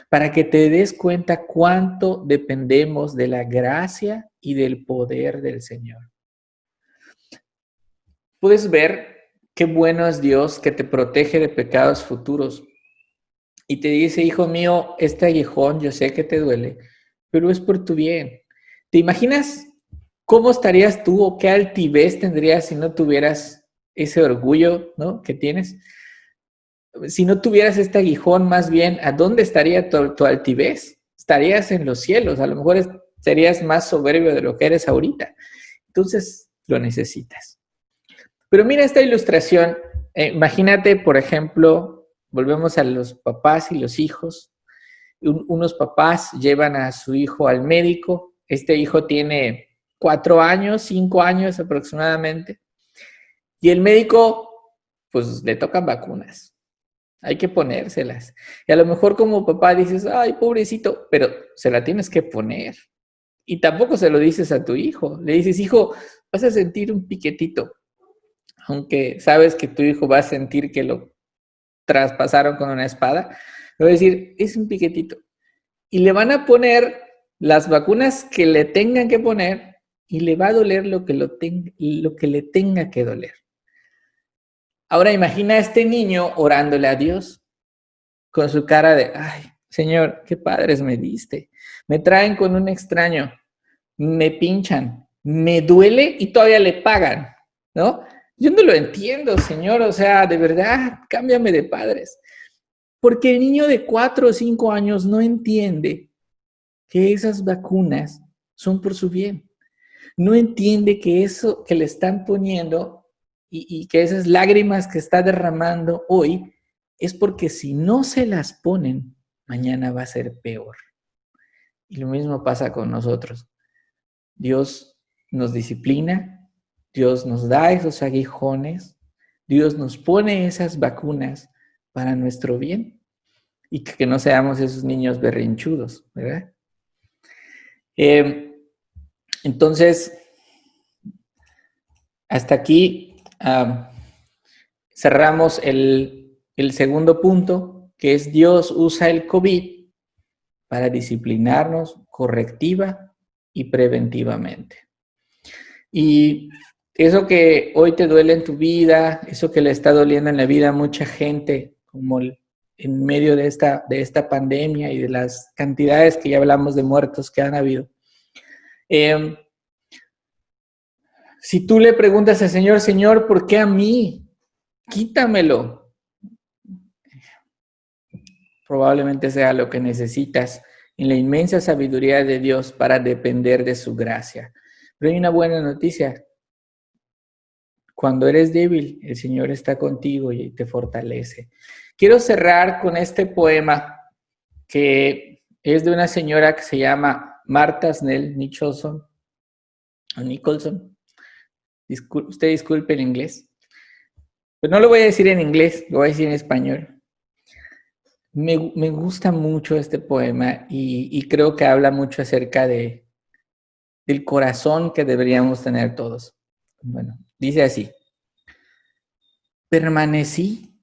S1: para que te des cuenta cuánto dependemos de la gracia y del poder del Señor. Puedes ver qué bueno es Dios que te protege de pecados futuros y te dice, hijo mío, este aguijón yo sé que te duele, pero es por tu bien. ¿Te imaginas cómo estarías tú o qué altivez tendrías si no tuvieras ese orgullo, ¿no?, que tienes? Si no tuvieras este aguijón, más bien, ¿a dónde estaría tu altivez? Estarías en los cielos, a lo mejor serías más soberbio de lo que eres ahorita. Entonces, lo necesitas. Pero mira esta ilustración. Imagínate, por ejemplo, volvemos a los papás y los hijos. Unos papás llevan a su hijo al médico. Este hijo tiene 4 años, 5 años aproximadamente. Y el médico, pues, le tocan vacunas. Hay que ponérselas. Y a lo mejor como papá dices, ay, pobrecito, pero se la tienes que poner. Y tampoco se lo dices a tu hijo. Le dices, hijo, vas a sentir un piquetito. Aunque sabes que tu hijo va a sentir que lo traspasaron con una espada, le va a decir, es un piquetito. Y le van a poner las vacunas que le tengan que poner y le va a doler lo que le tenga que doler. Ahora imagina a este niño orándole a Dios con su cara de, ay, Señor, qué padres me diste. Me traen con un extraño, me pinchan, me duele y todavía le pagan, ¿no? Yo no lo entiendo, Señor, o sea, de verdad, cámbiame de padres. Porque el niño de 4 o 5 años no entiende que esas vacunas son por su bien. No entiende que eso que le están poniendo y que esas lágrimas que está derramando hoy es porque si no se las ponen, mañana va a ser peor. Y lo mismo pasa con nosotros. Dios nos disciplina, Dios nos da esos aguijones, Dios nos pone esas vacunas para nuestro bien y que no seamos esos niños berrinchudos, ¿verdad? Entonces, hasta aquí cerramos el segundo punto, que es Dios usa el COVID para disciplinarnos correctiva y preventivamente. Y eso que hoy te duele en tu vida, eso que le está doliendo en la vida a mucha gente, como en medio de esta pandemia y de las cantidades que ya hablamos de muertos que han habido. Si tú le preguntas al Señor, Señor, ¿por qué a mí? Quítamelo. Probablemente sea lo que necesitas en la inmensa sabiduría de Dios para depender de su gracia. Pero hay una buena noticia. Cuando eres débil, el Señor está contigo y te fortalece. Quiero cerrar con este poema que es de una señora que se llama Martha Snell Nicholson. Usted disculpe el inglés. Pero no lo voy a decir en inglés, lo voy a decir en español. Me gusta mucho este poema y creo que habla mucho acerca del corazón que deberíamos tener todos. Bueno, dice así. Permanecí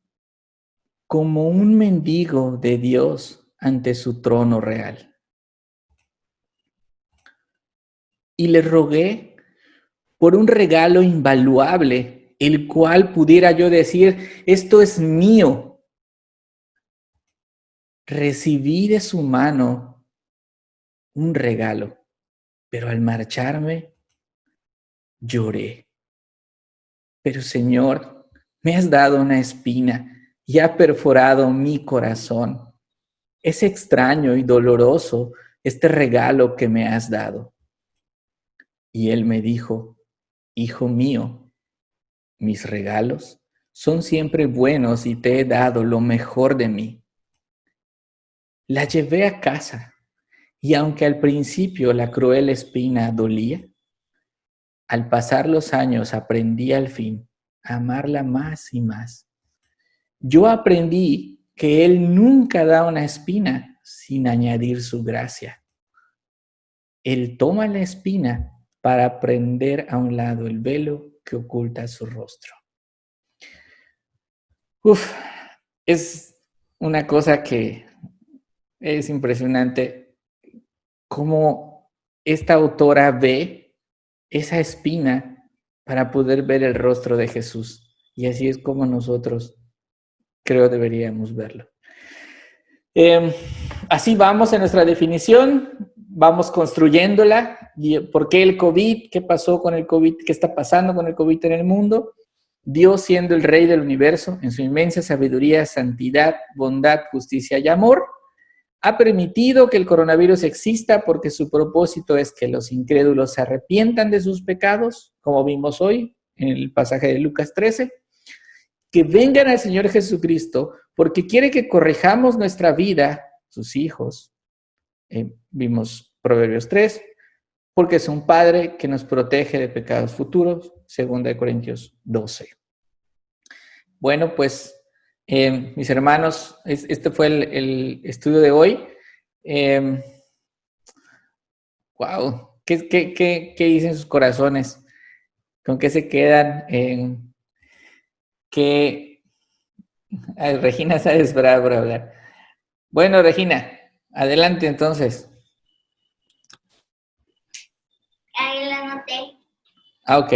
S1: como un mendigo de Dios ante su trono real. Y le rogué por un regalo invaluable, el cual pudiera yo decir, esto es mío. Recibí de su mano un regalo, pero al marcharme lloré. Pero Señor, me has dado una espina y ha perforado mi corazón. Es extraño y doloroso este regalo que me has dado. Y él me dijo, hijo mío, mis regalos son siempre buenos y te he dado lo mejor de mí. La llevé a casa y aunque al principio la cruel espina dolía, al pasar los años aprendí al fin a amarla más y más. Yo aprendí que Él nunca da una espina sin añadir su gracia. Él toma la espina para prender a un lado el velo que oculta su rostro. Es una cosa que es impresionante cómo esta autora ve esa espina para poder ver el rostro de Jesús. Y así es como nosotros creo deberíamos verlo. Así vamos en nuestra definición, vamos construyéndola. ¿Por qué el COVID? ¿Qué pasó con el COVID? ¿Qué está pasando con el COVID en el mundo? Dios, siendo el Rey del universo, en su inmensa sabiduría, santidad, bondad, justicia y amor, ha permitido que el coronavirus exista porque su propósito es que los incrédulos se arrepientan de sus pecados, como vimos hoy en el pasaje de Lucas 13, que vengan al Señor Jesucristo porque quiere que corrijamos nuestra vida, sus hijos. Vimos Proverbios 3, porque es un Padre que nos protege de pecados futuros, 2 Corintios 12. Bueno, pues, mis hermanos, este fue el estudio de hoy. Wow, ¿qué dicen sus corazones? ¿Con qué se quedan? Regina está desesperada por hablar. Bueno, Regina, adelante entonces.
S2: Ahí lo anoté.
S1: Ok.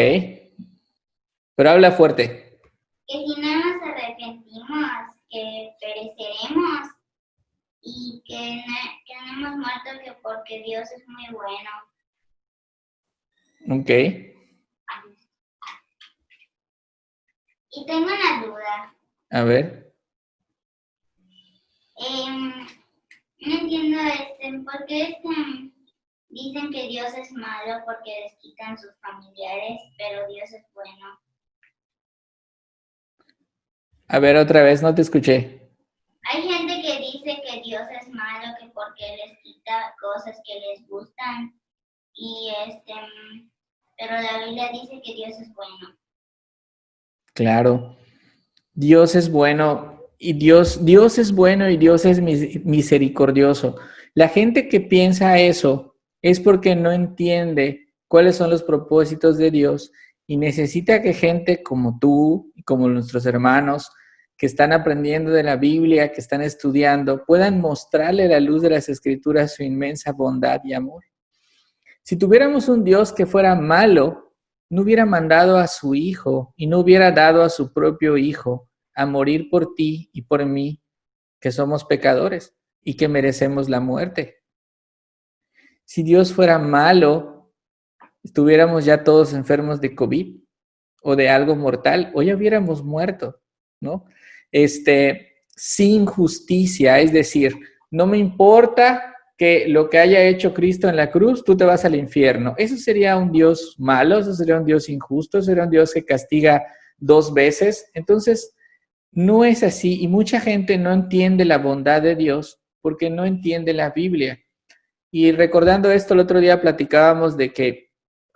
S1: Pero habla fuerte.
S2: Que si no nos arrepentimos, que pereceremos y que no hemos muerto que porque Dios es muy bueno.
S1: Ok.
S2: Y tengo una duda.
S1: A ver.
S2: No entiendo ¿por qué dicen que Dios es malo porque les quitan sus familiares, pero Dios es bueno?
S1: A ver, otra vez, no te escuché.
S2: Hay gente que dice que Dios es malo que porque les quita cosas que les gustan y pero la Biblia dice que Dios es bueno.
S1: Claro. Dios es bueno y Dios es bueno y Dios es misericordioso. La gente que piensa eso es porque no entiende cuáles son los propósitos de Dios y necesita que gente como tú y como nuestros hermanos que están aprendiendo de la Biblia, que están estudiando, puedan mostrarle la luz de las Escrituras su inmensa bondad y amor. Si tuviéramos un Dios que fuera malo, no hubiera mandado a su Hijo y no hubiera dado a su propio Hijo a morir por ti y por mí, que somos pecadores y que merecemos la muerte. Si Dios fuera malo, estuviéramos ya todos enfermos de COVID o de algo mortal, o ya hubiéramos muerto, ¿no? Sin justicia, es decir, no me importa que lo que haya hecho Cristo en la cruz, tú te vas al infierno. Eso sería un Dios malo, eso sería un Dios injusto, eso sería un Dios que castiga 2 veces. Entonces, no es así y mucha gente no entiende la bondad de Dios porque no entiende la Biblia. Y recordando esto, el otro día platicábamos de que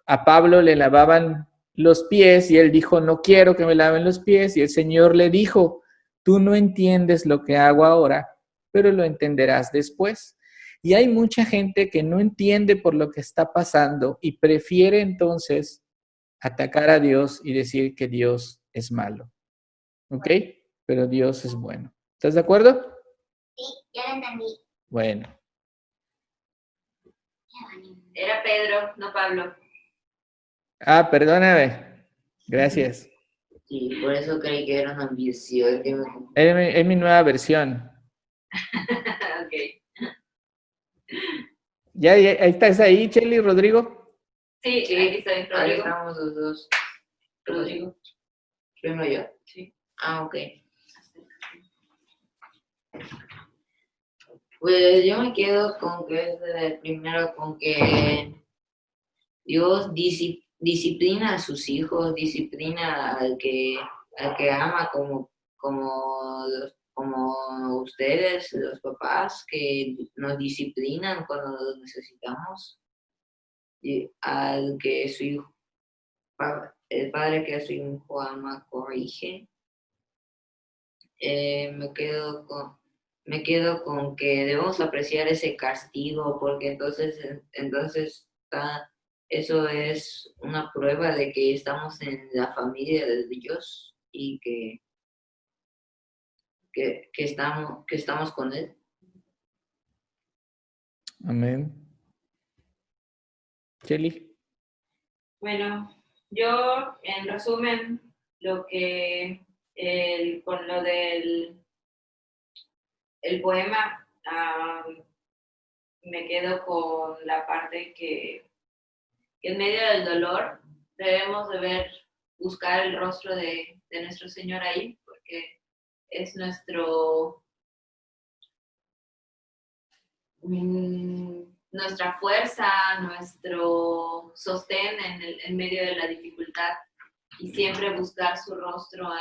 S1: a Pablo le lavaban los pies y él dijo, no quiero que me laven los pies. Y el Señor le dijo, tú no entiendes lo que hago ahora, pero lo entenderás después. Y hay mucha gente que no entiende por lo que está pasando y prefiere entonces atacar a Dios y decir que Dios es malo. ¿Ok? Pero Dios es bueno. ¿Estás de acuerdo?
S2: Sí, ya lo entendí.
S1: Bueno.
S3: Era Pedro, no Pablo.
S1: Ah, perdóname. Gracias.
S4: Sí, por eso creí que era una ambición.
S1: Es mi nueva versión.
S3: Ok.
S1: ¿Ya ahí estás ahí, Chely, Rodrigo?
S3: Sí,
S4: Sí,
S3: aquí está bien,
S4: ahí
S3: Rodrigo.
S4: estamos los dos.
S3: Rodrigo.
S4: ¿Primero yo?
S3: Sí.
S4: Ah, ok. Pues yo me quedo con que primero con que Dios disciplina a sus hijos, disciplina al que ama como ustedes, los papás, que nos disciplinan cuando los necesitamos. Y al que su hijo, el padre que a su hijo ama, corrige. Me quedo con que debemos apreciar ese castigo, porque entonces eso es una prueba de que estamos en la familia de Dios y que estamos con Él.
S1: Amén. Cheli.
S3: Bueno, yo en resumen, con lo del el poema, me quedo con la parte que en medio del dolor debemos de buscar el rostro de nuestro Señor ahí, porque es nuestra fuerza, nuestro sostén en medio de la dificultad, y siempre buscar su rostro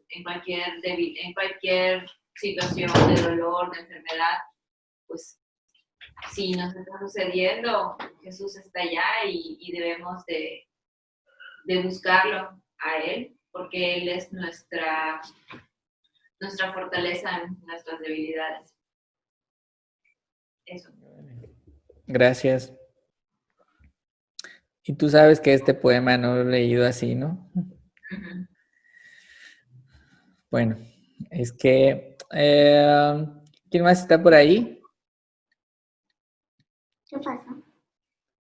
S3: en cualquier situación de dolor, de enfermedad. Pues si nos está sucediendo, Jesús está allá y debemos de buscarlo a Él, porque Él es nuestra fortaleza en nuestras debilidades. Eso.
S1: Gracias. Y tú sabes que este poema no lo he leído así, ¿no?
S3: Uh-huh.
S1: Bueno, es que... ¿quién más está por ahí?
S2: ¿Qué pasó?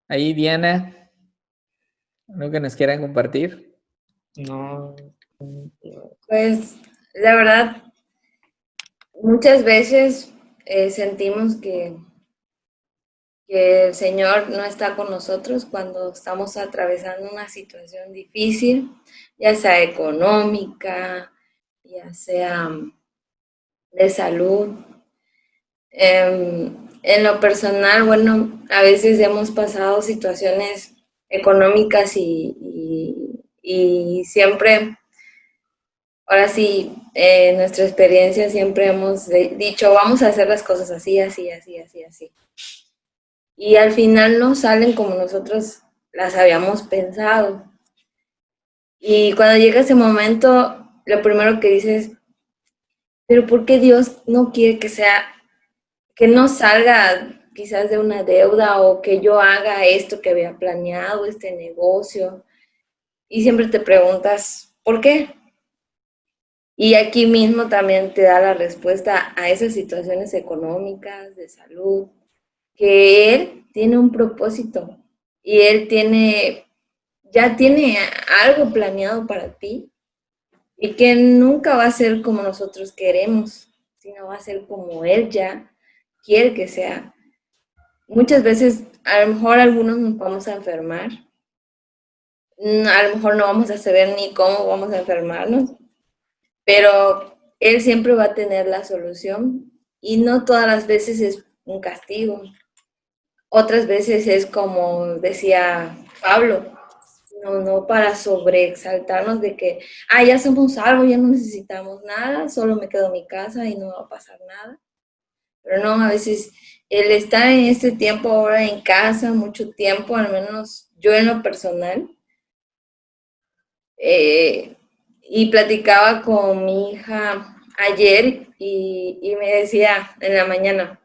S1: Ahí, Diana. ¿Algo que nos quieran compartir?
S5: No. Pues, la verdad, muchas veces sentimos que el Señor no está con nosotros cuando estamos atravesando una situación difícil, ya sea económica, ya sea de salud. En lo personal, bueno, a veces hemos pasado situaciones económicas y siempre, ahora sí, en nuestra experiencia siempre hemos dicho, vamos a hacer las cosas así, así, así, así, así. Y al final no salen como nosotros las habíamos pensado. Y cuando llega ese momento, lo primero que dices, pero ¿por qué Dios no quiere que no salga quizás de una deuda o que yo haga esto que había planeado, este negocio? Y siempre te preguntas, ¿por qué? Y aquí mismo también te da la respuesta a esas situaciones económicas, de salud, que Él tiene un propósito y Él ya tiene algo planeado para ti y que nunca va a ser como nosotros queremos, sino va a ser como Él ya quiere que sea. Muchas veces, a lo mejor algunos nos vamos a enfermar, a lo mejor no vamos a saber ni cómo vamos a enfermarnos, pero Él siempre va a tener la solución y no todas las veces es un castigo. Otras veces es como decía Pablo, no para sobreexaltarnos de que, ya somos salvos, ya no necesitamos nada, solo me quedo en mi casa y no va a pasar nada. Pero no, a veces el estar en este tiempo ahora en casa, mucho tiempo, al menos yo en lo personal, y platicaba con mi hija ayer y me decía en la mañana,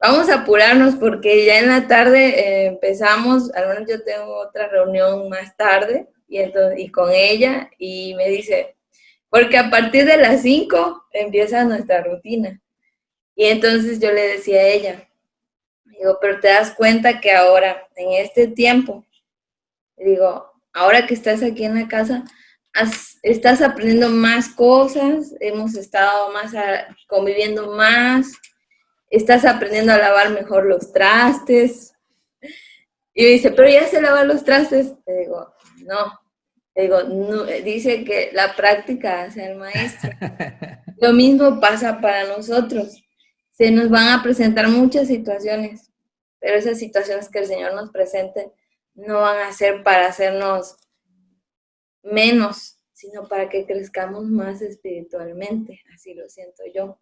S5: vamos a apurarnos porque ya en la tarde empezamos, al menos yo tengo otra reunión más tarde y con ella y me dice, porque a partir de las 5 empieza nuestra rutina. Y entonces yo le decía a ella, digo, pero te das cuenta que ahora, en este tiempo, digo, ahora que estás aquí en la casa, estás aprendiendo más cosas, hemos estado conviviendo más, estás aprendiendo a lavar mejor los trastes. Y me dice, pero ya sé lavar los trastes. Le digo, no. Le digo, no, dice que la práctica hace al maestro. Lo mismo pasa para nosotros. se nos van a presentar muchas situaciones, pero esas situaciones que el Señor nos presente no van a ser para hacernos menos, sino para que crezcamos más espiritualmente, así lo siento yo.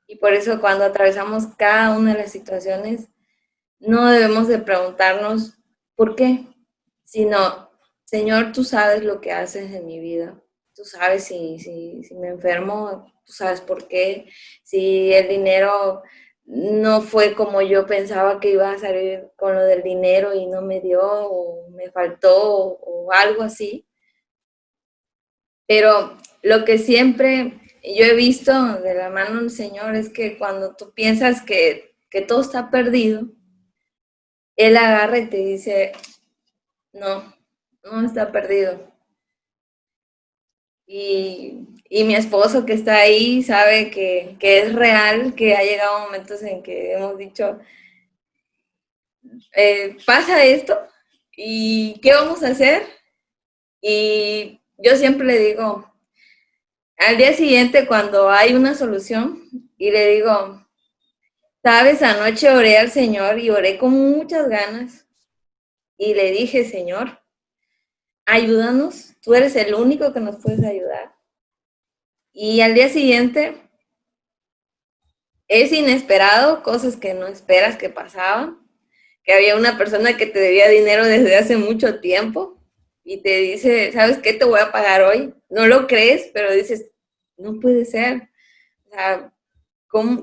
S5: Y por eso cuando atravesamos cada una de las situaciones, no debemos de preguntarnos por qué, sino, Señor, tú sabes lo que haces en mi vida. Tú sabes si me enfermo, tú sabes por qué. Si el dinero no fue como yo pensaba que iba a salir con lo del dinero y no me dio o me faltó o algo así. Pero lo que siempre yo he visto de la mano del Señor es que cuando tú piensas que todo está perdido, Él agarra y te dice, no, no está perdido. Y mi esposo que está ahí sabe que es real, que ha llegado momentos en que hemos dicho, pasa esto, ¿y qué vamos a hacer? Y yo siempre le digo, al día siguiente cuando hay una solución, y le digo, sabes, anoche oré al Señor y oré con muchas ganas, y le dije, Señor, ayúdanos, tú eres el único que nos puedes ayudar. Y al día siguiente es inesperado, cosas que no esperas que pasaban, que había una persona que te debía dinero desde hace mucho tiempo y te dice, ¿sabes qué? Te voy a pagar hoy. No lo crees, pero dices, no puede ser. O sea,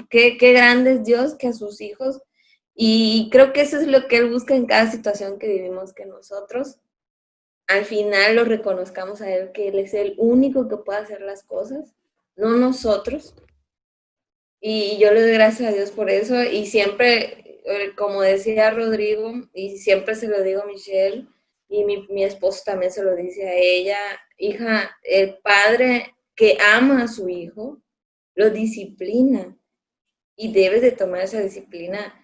S5: qué grande es Dios que a sus hijos. Y creo que eso es lo que Él busca en cada situación que vivimos, que nosotros al final lo reconozcamos a Él, que Él es el único que puede hacer las cosas, no nosotros. Y yo le doy gracias a Dios por eso. Y siempre, como decía Rodrigo, y siempre se lo digo a Michelle, y mi esposo también se lo dice a ella, hija, el padre que ama a su hijo, lo disciplina. Y debes de tomar esa disciplina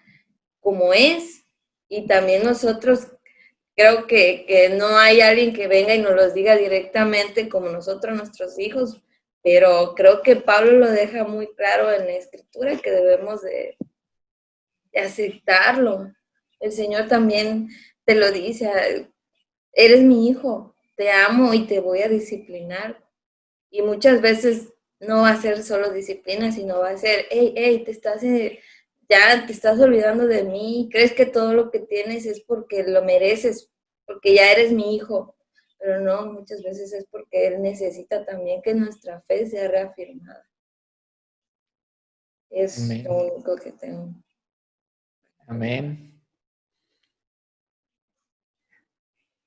S5: como es. Y también nosotros, creo que no hay alguien que venga y nos los diga directamente como nosotros, nuestros hijos, pero creo que Pablo lo deja muy claro en la Escritura, que debemos de aceptarlo. El Señor también te lo dice, eres mi hijo, te amo y te voy a disciplinar. Y muchas veces no va a ser solo disciplina, sino va a ser, hey, ya te estás olvidando de mí, crees que todo lo que tienes es porque lo mereces, porque ya eres mi hijo. Pero no, muchas veces es porque Él necesita también que nuestra fe sea reafirmada. Es
S1: Amén.
S5: lo único que tengo.
S1: Amén.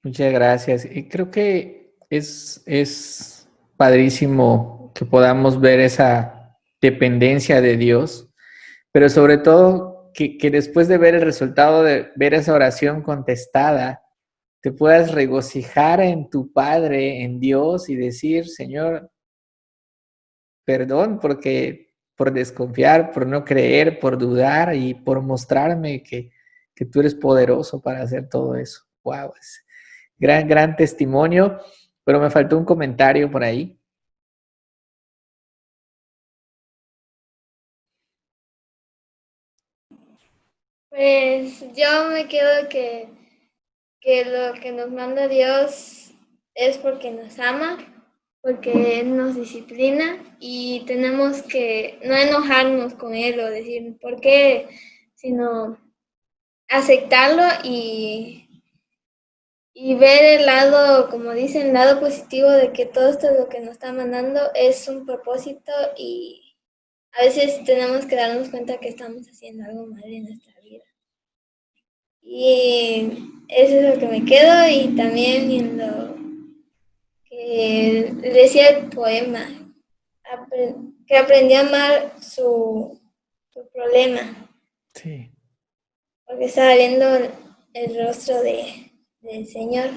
S1: Muchas gracias. Y creo que es padrísimo que podamos ver esa dependencia de Dios, pero sobre todo que después de ver el resultado de ver esa oración contestada, te puedas regocijar en tu Padre, en Dios y decir, Señor, perdón por desconfiar, por no creer, por dudar y por mostrarme que tú eres poderoso para hacer todo eso. Wow, es gran testimonio, pero me faltó un comentario por ahí.
S6: Pues yo me quedo que lo que nos manda Dios es porque nos ama, porque Él nos disciplina y tenemos que no enojarnos con Él o decir por qué, sino aceptarlo y ver el lado, como dicen, el lado positivo de que todo esto lo que nos está mandando es un propósito y a veces tenemos que darnos cuenta que estamos haciendo algo mal en nuestra vida. Y eso es lo que me quedo y también en lo que decía el poema, que aprendí a amar su problema,
S1: Sí.
S6: porque estaba viendo el rostro del Señor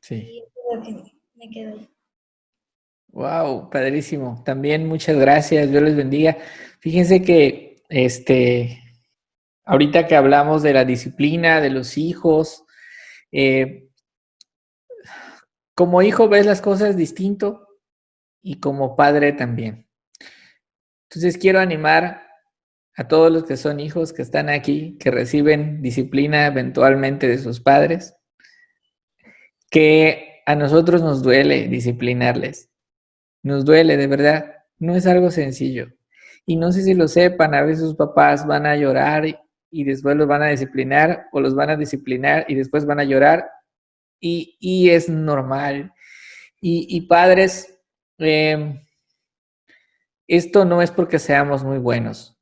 S1: Sí.
S6: y eso es lo que me quedo.
S1: Wow, padrísimo. También muchas gracias. Dios les bendiga. Fíjense que ahorita que hablamos de la disciplina de los hijos, como hijo ves las cosas distinto y como padre también. Entonces quiero animar a todos los que son hijos que están aquí, que reciben disciplina eventualmente de sus padres, que a nosotros nos duele disciplinarles. Nos duele, de verdad. No es algo sencillo. Y no sé si lo sepan, a veces sus papás van a llorar y después los van a disciplinar, o los van a disciplinar y después van a llorar, y es normal. Y padres, esto no es porque seamos muy buenos.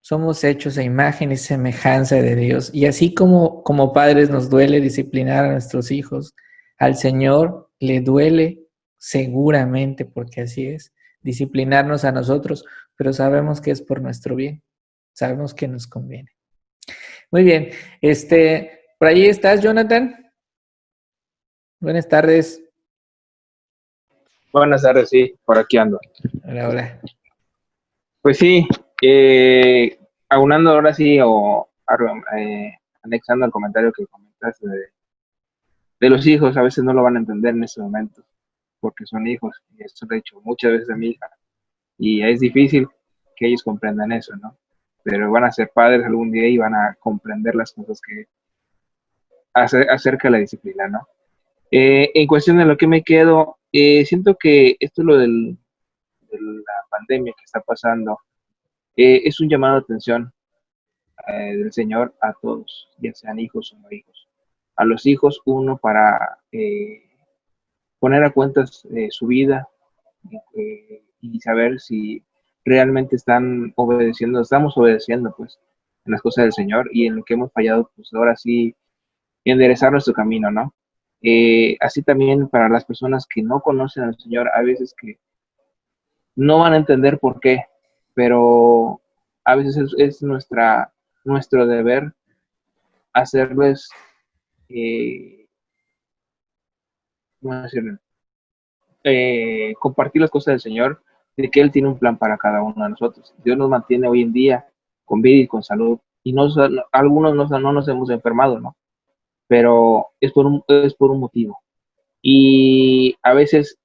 S1: Somos hechos a imagen y semejanza de Dios. Y así como padres nos duele disciplinar a nuestros hijos, al Señor le duele seguramente, porque así es, disciplinarnos a nosotros, pero sabemos que es por nuestro bien. Sabemos que nos conviene. Muy bien. ¿Por ahí estás, Jonathan? Buenas tardes.
S7: Buenas tardes, sí, por aquí ando.
S1: Hola, hola.
S7: Pues sí, aunando ahora sí, anexando al comentario que comentaste de los hijos, a veces no lo van a entender en ese momento, porque son hijos, y esto lo he dicho muchas veces a mi hija, y es difícil que ellos comprendan eso, ¿no? Pero van a ser padres algún día y van a comprender las cosas que acerca de la disciplina, ¿no? En cuestión de lo que me quedo, siento que esto es lo de la pandemia que está pasando, es un llamado de atención del Señor a todos, ya sean hijos o no hijos. A los hijos, uno, para poner a cuentas su vida y saber si realmente estamos obedeciendo, pues, en las cosas del Señor, y en lo que hemos fallado, pues ahora sí, enderezar nuestro camino, ¿no? Así también para las personas que no conocen al Señor, a veces que no van a entender por qué, pero a veces es nuestro deber hacerles, ¿cómo decirlo? Compartir las cosas del Señor, de que Él tiene un plan para cada uno de nosotros. Dios nos mantiene hoy en día con vida y con salud, y algunos no nos hemos enfermado, ¿no? Pero es por un motivo. Y a veces,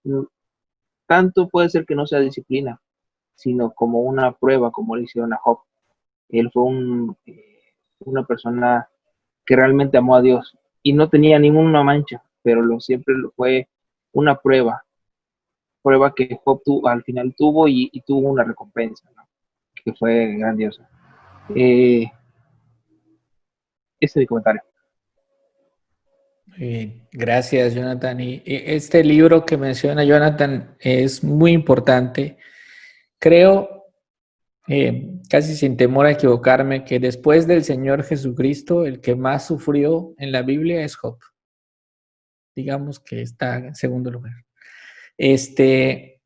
S7: tanto puede ser que no sea disciplina, sino como una prueba, como le hicieron a Job. Él fue una persona que realmente amó a Dios y no tenía ninguna mancha, pero siempre lo fue una prueba que Job al final tuvo, y tuvo una recompensa, ¿no? Que fue grandiosa. Ese es mi comentario.
S1: Muy bien, gracias, Jonathan. Y este libro que menciona Jonathan es muy importante. Creo, casi sin temor a equivocarme, que después del Señor Jesucristo, el que más sufrió en la Biblia es Job. Digamos que está en segundo lugar. ¿Qué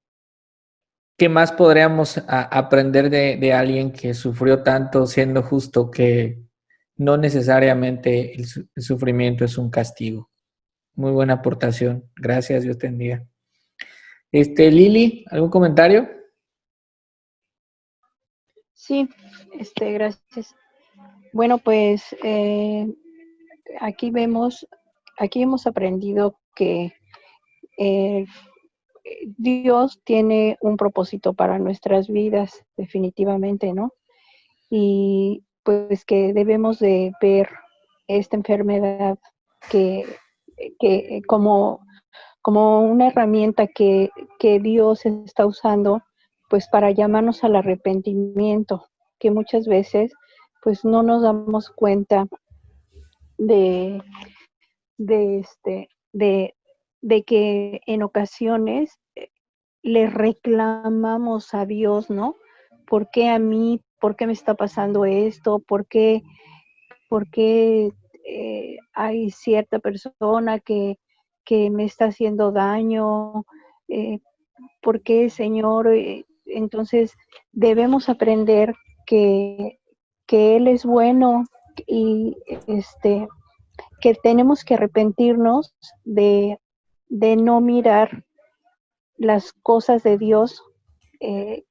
S1: más podríamos aprender de alguien que sufrió tanto siendo justo, que no necesariamente el sufrimiento es un castigo? Muy buena aportación. Gracias, Dios te bendiga. Lili, ¿algún comentario?
S8: Sí, gracias. Bueno, pues aquí hemos aprendido que eh, Dios tiene un propósito para nuestras vidas, definitivamente, ¿no? Y pues que debemos de ver esta enfermedad que como una herramienta que Dios está usando, pues para llamarnos al arrepentimiento, que muchas veces pues no nos damos cuenta de, de, este, de que en ocasiones le reclamamos a Dios, ¿no? ¿Por qué a mí? ¿Por qué me está pasando esto? ¿Por qué hay cierta persona que me está haciendo daño? ¿Por qué, Señor? Entonces debemos aprender que Él es bueno, y que tenemos que arrepentirnos de no mirar las cosas de Dios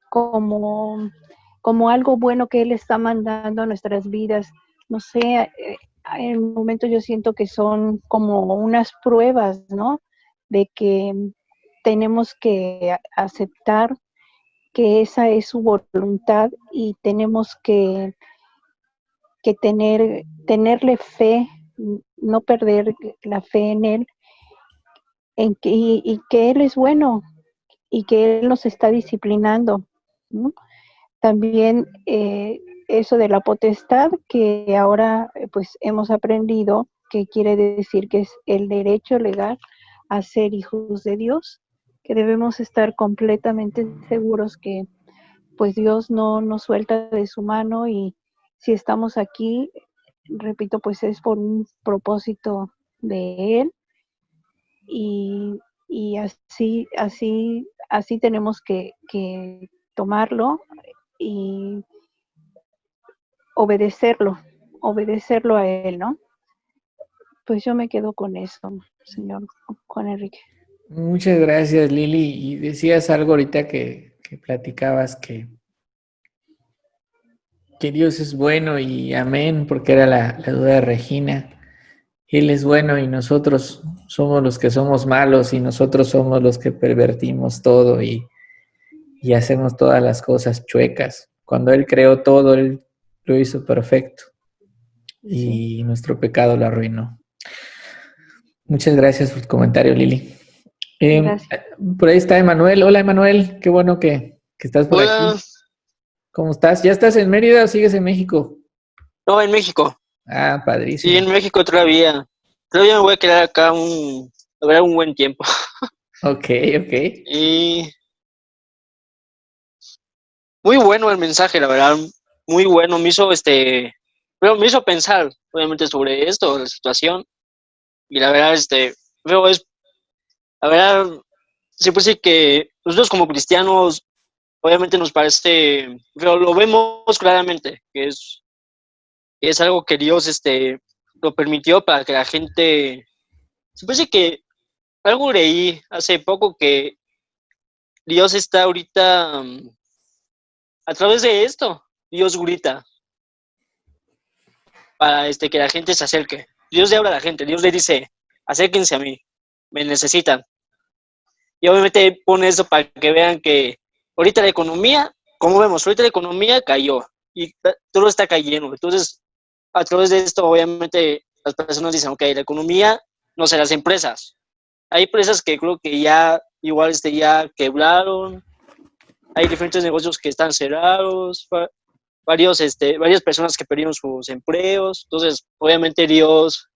S8: como algo bueno que Él está mandando a nuestras vidas. No sé, en un momento yo siento que son como unas pruebas, ¿no? De que tenemos que aceptar que esa es su voluntad y tenemos que tenerle fe, no perder la fe en Él, y que Él es bueno y que Él nos está disciplinando, ¿no? También eso de la potestad que ahora pues hemos aprendido, que quiere decir que es el derecho legal a ser hijos de Dios, que debemos estar completamente seguros que pues Dios no nos suelta de su mano, y si estamos aquí, repito, pues es por un propósito de Él, y, y así tenemos que tomarlo y obedecerlo a Él, ¿no? Pues yo me quedo con eso, señor Juan Enrique.
S1: Muchas gracias, Lili. Y decías algo ahorita que platicabas que Dios es bueno y amén, porque era la duda de Regina. Él es bueno y nosotros somos los que somos malos y nosotros somos los que pervertimos todo y hacemos todas las cosas chuecas. Cuando Él creó todo, Él lo hizo perfecto y nuestro pecado lo arruinó. Muchas gracias por tu comentario, Lili.
S8: Gracias.
S1: Por ahí está Emanuel. Hola, Emanuel. Qué bueno que estás por
S9: Hola.
S1: aquí. ¿Cómo estás? ¿Ya estás en Mérida o sigues en México?
S9: No, en México.
S1: Ah,
S9: Sí,
S1: padrísimo.
S9: en México todavía. Todavía me voy a quedar acá a ver, un buen tiempo.
S1: Ok.
S9: Y muy bueno el mensaje, la verdad. Muy bueno. Bueno, me hizo pensar, obviamente, sobre esto, la situación. Y la verdad, veo la verdad, sí, pues sí que nosotros como cristianos, obviamente nos parece, pero lo vemos claramente, que es algo que Dios, lo permitió para que la gente, sí, pues sí que algo leí hace poco que Dios está ahorita a través de esto. Dios grita para que la gente se acerque. Dios le habla a la gente. Dios le dice, acérquense a mí, me necesitan. Y obviamente pone eso para que vean que ahorita la economía, como vemos, ahorita la economía cayó y todo está cayendo. Entonces, a través de esto, obviamente, las personas dicen, ok, la economía, no sé, las empresas. Hay empresas que creo que ya, igual, ya quebraron. Hay diferentes negocios que están cerrados, varias personas que perdieron sus empleos. Entonces, obviamente Dios,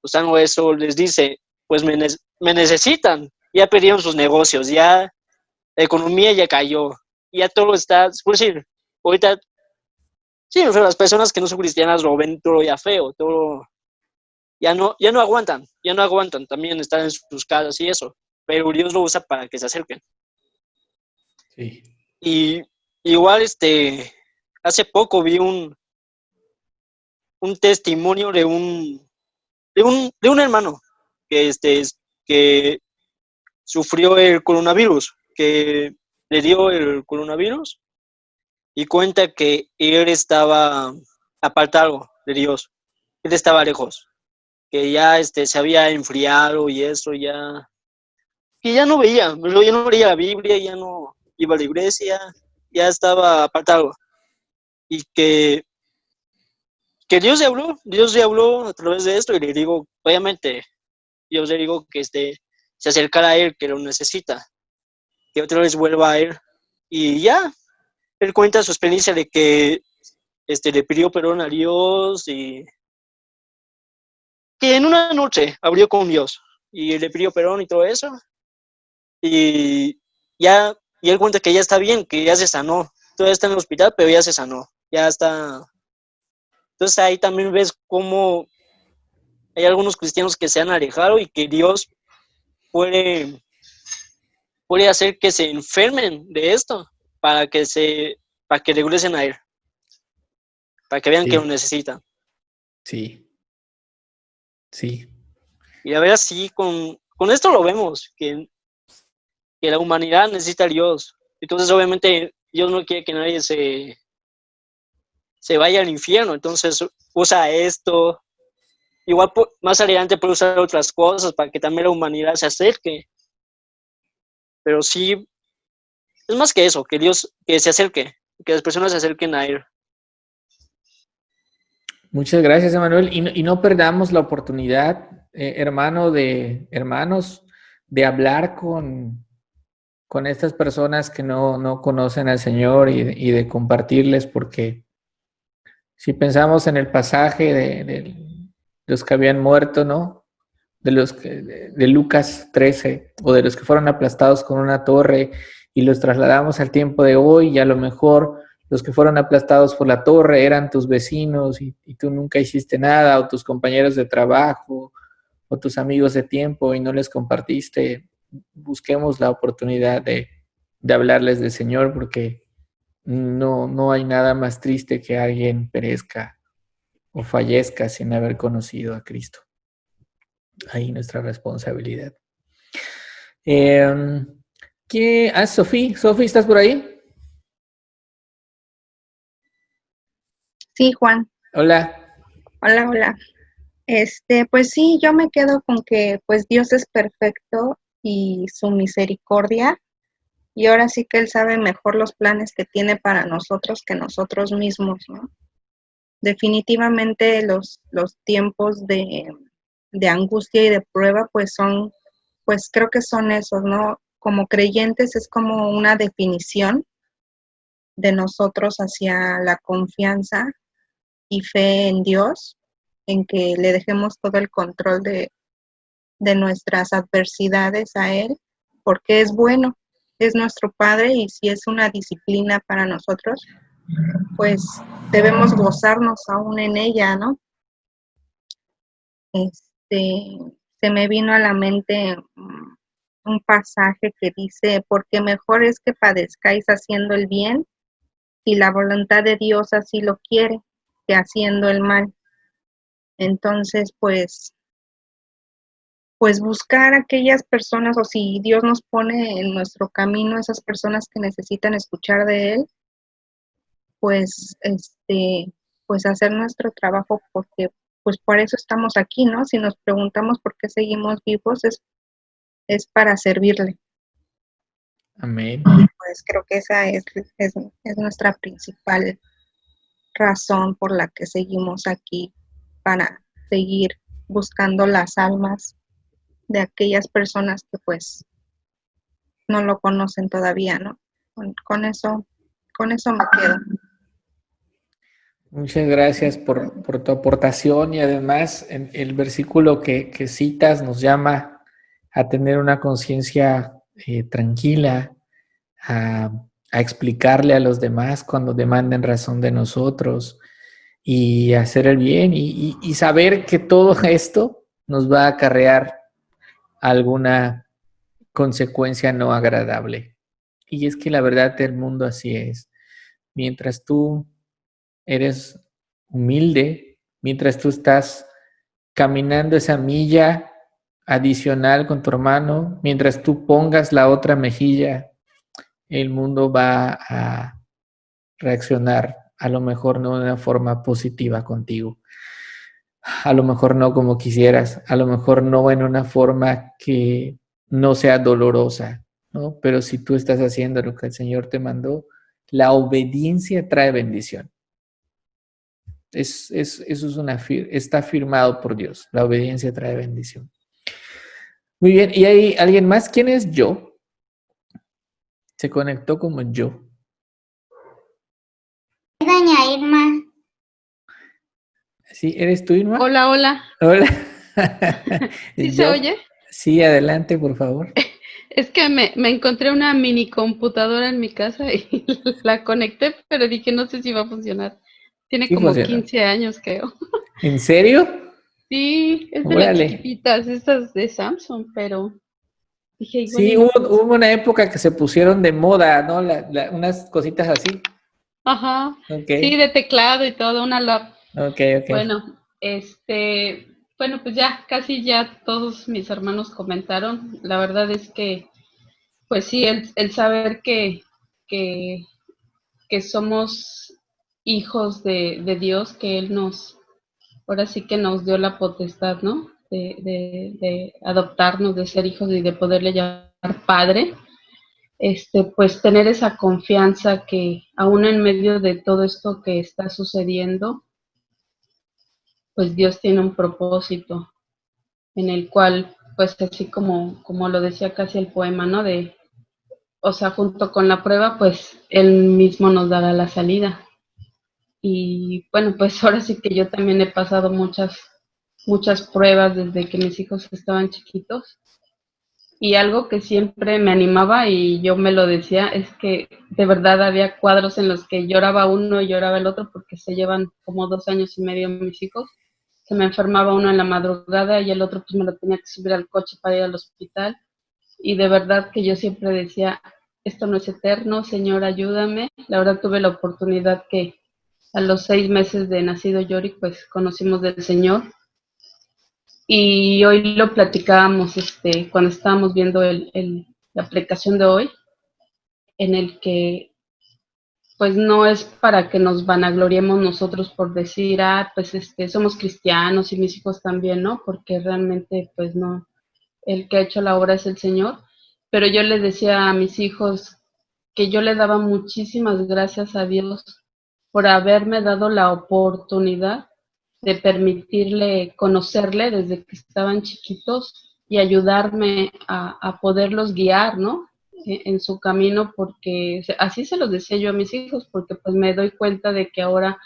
S9: usando eso, les dice, pues me necesitan. Ya perdieron sus negocios, ya la economía ya cayó, ya todo está, por decir, ahorita, sí, pero las personas que no son cristianas lo ven todo ya feo, todo, ya no aguantan, también están en sus casas y eso, pero Dios lo usa para que se acerquen.
S1: Sí.
S9: Y igual, hace poco vi un testimonio de un hermano que, que sufrió el coronavirus, que le dio el coronavirus, y cuenta que él estaba apartado de Dios, él estaba lejos, que ya se había enfriado y eso, que ya no ya no leía la Biblia, ya no iba a la iglesia, ya estaba apartado, y que Dios le habló a través de esto, y le digo, obviamente, Dios le digo que se acercara a él, que lo necesita, que otra vez vuelva a él, y ya, él cuenta su experiencia de que le pidió perdón a Dios, y que en una noche abrió con Dios, y le pidió perdón y todo eso, y él cuenta que ya está bien, que ya se sanó, todavía está en el hospital, pero ya se sanó, ya está. Entonces ahí también ves cómo hay algunos cristianos que se han alejado y que Dios puede hacer que se enfermen de esto para que regresen a Él, para que vean que lo necesitan.
S1: Sí.
S9: Y a ver, así con esto lo vemos, que la humanidad necesita a Dios. Entonces, obviamente, Dios no quiere que nadie se vaya al infierno. Entonces, usa esto. Igual más adelante puede usar otras cosas para que también la humanidad se acerque. Pero sí, Es más que eso, que Dios, que se acerque, que las personas se acerquen a Él.
S1: Muchas gracias, Emanuel. Y no perdamos la oportunidad, hermanos, de hablar con estas personas que no conocen al Señor y de compartirles, porque si pensamos en el pasaje de los que habían muerto, ¿no? De Lucas 13, o de los que fueron aplastados con una torre y los trasladamos al tiempo de hoy, y a lo mejor los que fueron aplastados por la torre eran tus vecinos y tú nunca hiciste nada, o tus compañeros de trabajo, o tus amigos de tiempo y no les compartiste. Busquemos la oportunidad de hablarles del Señor, porque no hay nada más triste que alguien perezca o fallezca sin haber conocido a Cristo. Ahí nuestra responsabilidad. Sofía, ¿estás por ahí?
S10: Sí, Juan.
S1: Hola.
S10: Hola. Pues sí, yo me quedo con que pues Dios es perfecto y su misericordia, y ahora sí que Él sabe mejor los planes que tiene para nosotros que nosotros mismos, ¿no? Definitivamente los tiempos de angustia y de prueba pues creo que son esos, ¿no? Como creyentes es como una definición de nosotros hacia la confianza y fe en Dios, en que le dejemos todo el control de nuestras adversidades a Él, porque es bueno, es nuestro Padre, y si es una disciplina para nosotros, pues debemos gozarnos aún en ella, ¿no? Se me vino a la mente un pasaje que dice: porque mejor es que padezcáis haciendo el bien, si la voluntad de Dios así lo quiere, que haciendo el mal. Entonces, pues buscar aquellas personas, o si Dios nos pone en nuestro camino esas personas que necesitan escuchar de Él, pues hacer nuestro trabajo, porque pues por eso estamos aquí, ¿no? Si nos preguntamos por qué seguimos vivos, es para servirle.
S1: Amén.
S10: Y pues creo que esa es nuestra principal razón por la que seguimos aquí, para seguir buscando las almas de aquellas personas que pues no lo conocen todavía, ¿no? Con eso me quedo.
S1: Muchas gracias por tu aportación, y además el versículo que citas nos llama a tener una conciencia tranquila, a explicarle a los demás cuando demanden razón de nosotros, y hacer el bien, y saber que todo esto nos va a acarrear alguna consecuencia no agradable. Y es que la verdad del mundo así es. Mientras tú eres humilde, mientras tú estás caminando esa milla adicional con tu hermano, mientras tú pongas la otra mejilla, el mundo va a reaccionar, a lo mejor no de una forma positiva contigo, a lo mejor no como quisieras, a lo mejor no en una forma que no sea dolorosa, ¿no? Pero si tú estás haciendo lo que el Señor te mandó, la obediencia trae bendición. Eso está firmado por Dios. La obediencia trae bendición. Muy bien. ¿Y hay alguien más? ¿Quién es yo? Se conectó como yo.
S2: Doña Irma.
S1: ¿Sí? ¿Eres tú, Irma?
S11: Hola.
S1: Hola.
S11: ¿Sí se oye?
S1: Sí, adelante, por favor.
S11: Es que me encontré una mini computadora en mi casa y la conecté, pero dije, no sé si va a funcionar. Tiene
S1: Sí
S11: como
S1: funciona.
S11: 15 años, creo.
S1: ¿En serio?
S11: Sí, es de las
S1: Órale.
S11: chiquititas, estas de Samsung, pero dije, igual
S1: Sí,
S11: y no.
S1: hubo una época que se pusieron de moda, ¿no? Unas cositas así.
S11: Ajá,
S1: Ok,
S11: sí, de teclado y todo, una lap.
S1: ok.
S11: Bueno, pues ya, casi ya todos mis hermanos comentaron. La verdad es que, pues sí, el saber que, que somos hijos de Dios, que Él ahora sí que nos dio la potestad, ¿no? De adoptarnos, de ser hijos y de poderle llamar padre. pues tener esa confianza que aún en medio de todo esto que está sucediendo, pues Dios tiene un propósito en el cual, pues así como lo decía casi el poema, ¿no? O sea, junto con la prueba, pues Él mismo nos dará la salida. Y bueno, pues ahora sí que yo también he pasado muchas pruebas desde que mis hijos estaban chiquitos. Y algo que siempre me animaba y yo me lo decía es que de verdad había cuadros en los que lloraba uno y lloraba el otro porque se llevan como 2 años y medio mis hijos. Se me enfermaba uno en la madrugada y el otro pues me lo tenía que subir al coche para ir al hospital. Y de verdad que yo siempre decía, esto no es eterno, Señor, ayúdame. La verdad tuve la oportunidad que a los 6 meses de nacido Yori pues conocimos del Señor. Y hoy lo platicábamos cuando estábamos viendo la aplicación de hoy, en el que pues no es para que nos vanagloriemos nosotros por decir, pues somos cristianos y mis hijos también, ¿no? Porque realmente pues no, el que ha hecho la obra es el Señor. Pero yo les decía a mis hijos que yo le daba muchísimas gracias a Dios por haberme dado la oportunidad de permitirle conocerle desde que estaban chiquitos y ayudarme a poderlos guiar, ¿no? En su camino, porque así se los decía yo a mis hijos, porque pues me doy cuenta de que ahora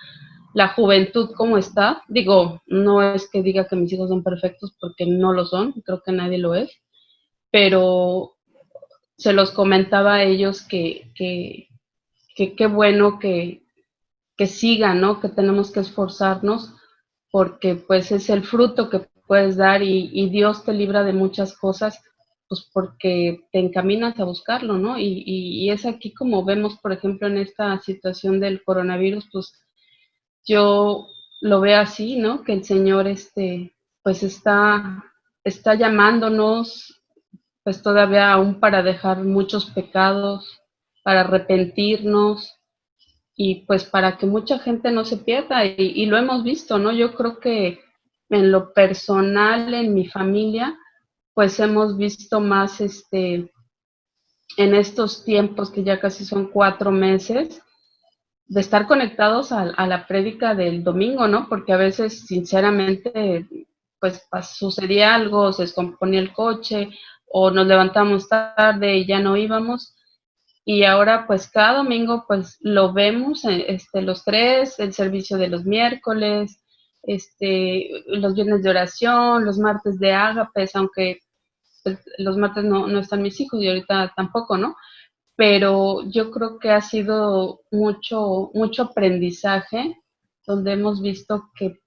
S11: la juventud como está, digo, no es que diga que mis hijos son perfectos porque no lo son, creo que nadie lo es, pero se los comentaba a ellos que qué bueno que sigan, ¿no? Que tenemos que esforzarnos porque pues es el fruto que puedes dar y Dios te libra de muchas cosas, pues porque te encaminas a buscarlo, ¿no? Y es aquí como vemos, por ejemplo, en esta situación del coronavirus, pues yo lo veo así, ¿no? Que el Señor, pues está llamándonos, pues todavía aún para dejar muchos pecados, para arrepentirnos, y pues para que mucha gente no se pierda y lo hemos visto, ¿no? Yo creo que en lo personal, en mi familia, pues hemos visto más en estos tiempos que ya casi son 4 meses, de estar conectados a la prédica del domingo, ¿no? Porque a veces, sinceramente, pues sucedía algo, se descomponía el coche o nos levantamos tarde y ya no íbamos. Y ahora pues cada domingo pues lo vemos, los 3, el servicio de los miércoles, los viernes de oración, los martes de ágapes, aunque pues, los martes no están mis hijos y ahorita tampoco, ¿no? Pero yo creo que ha sido mucho aprendizaje donde hemos visto que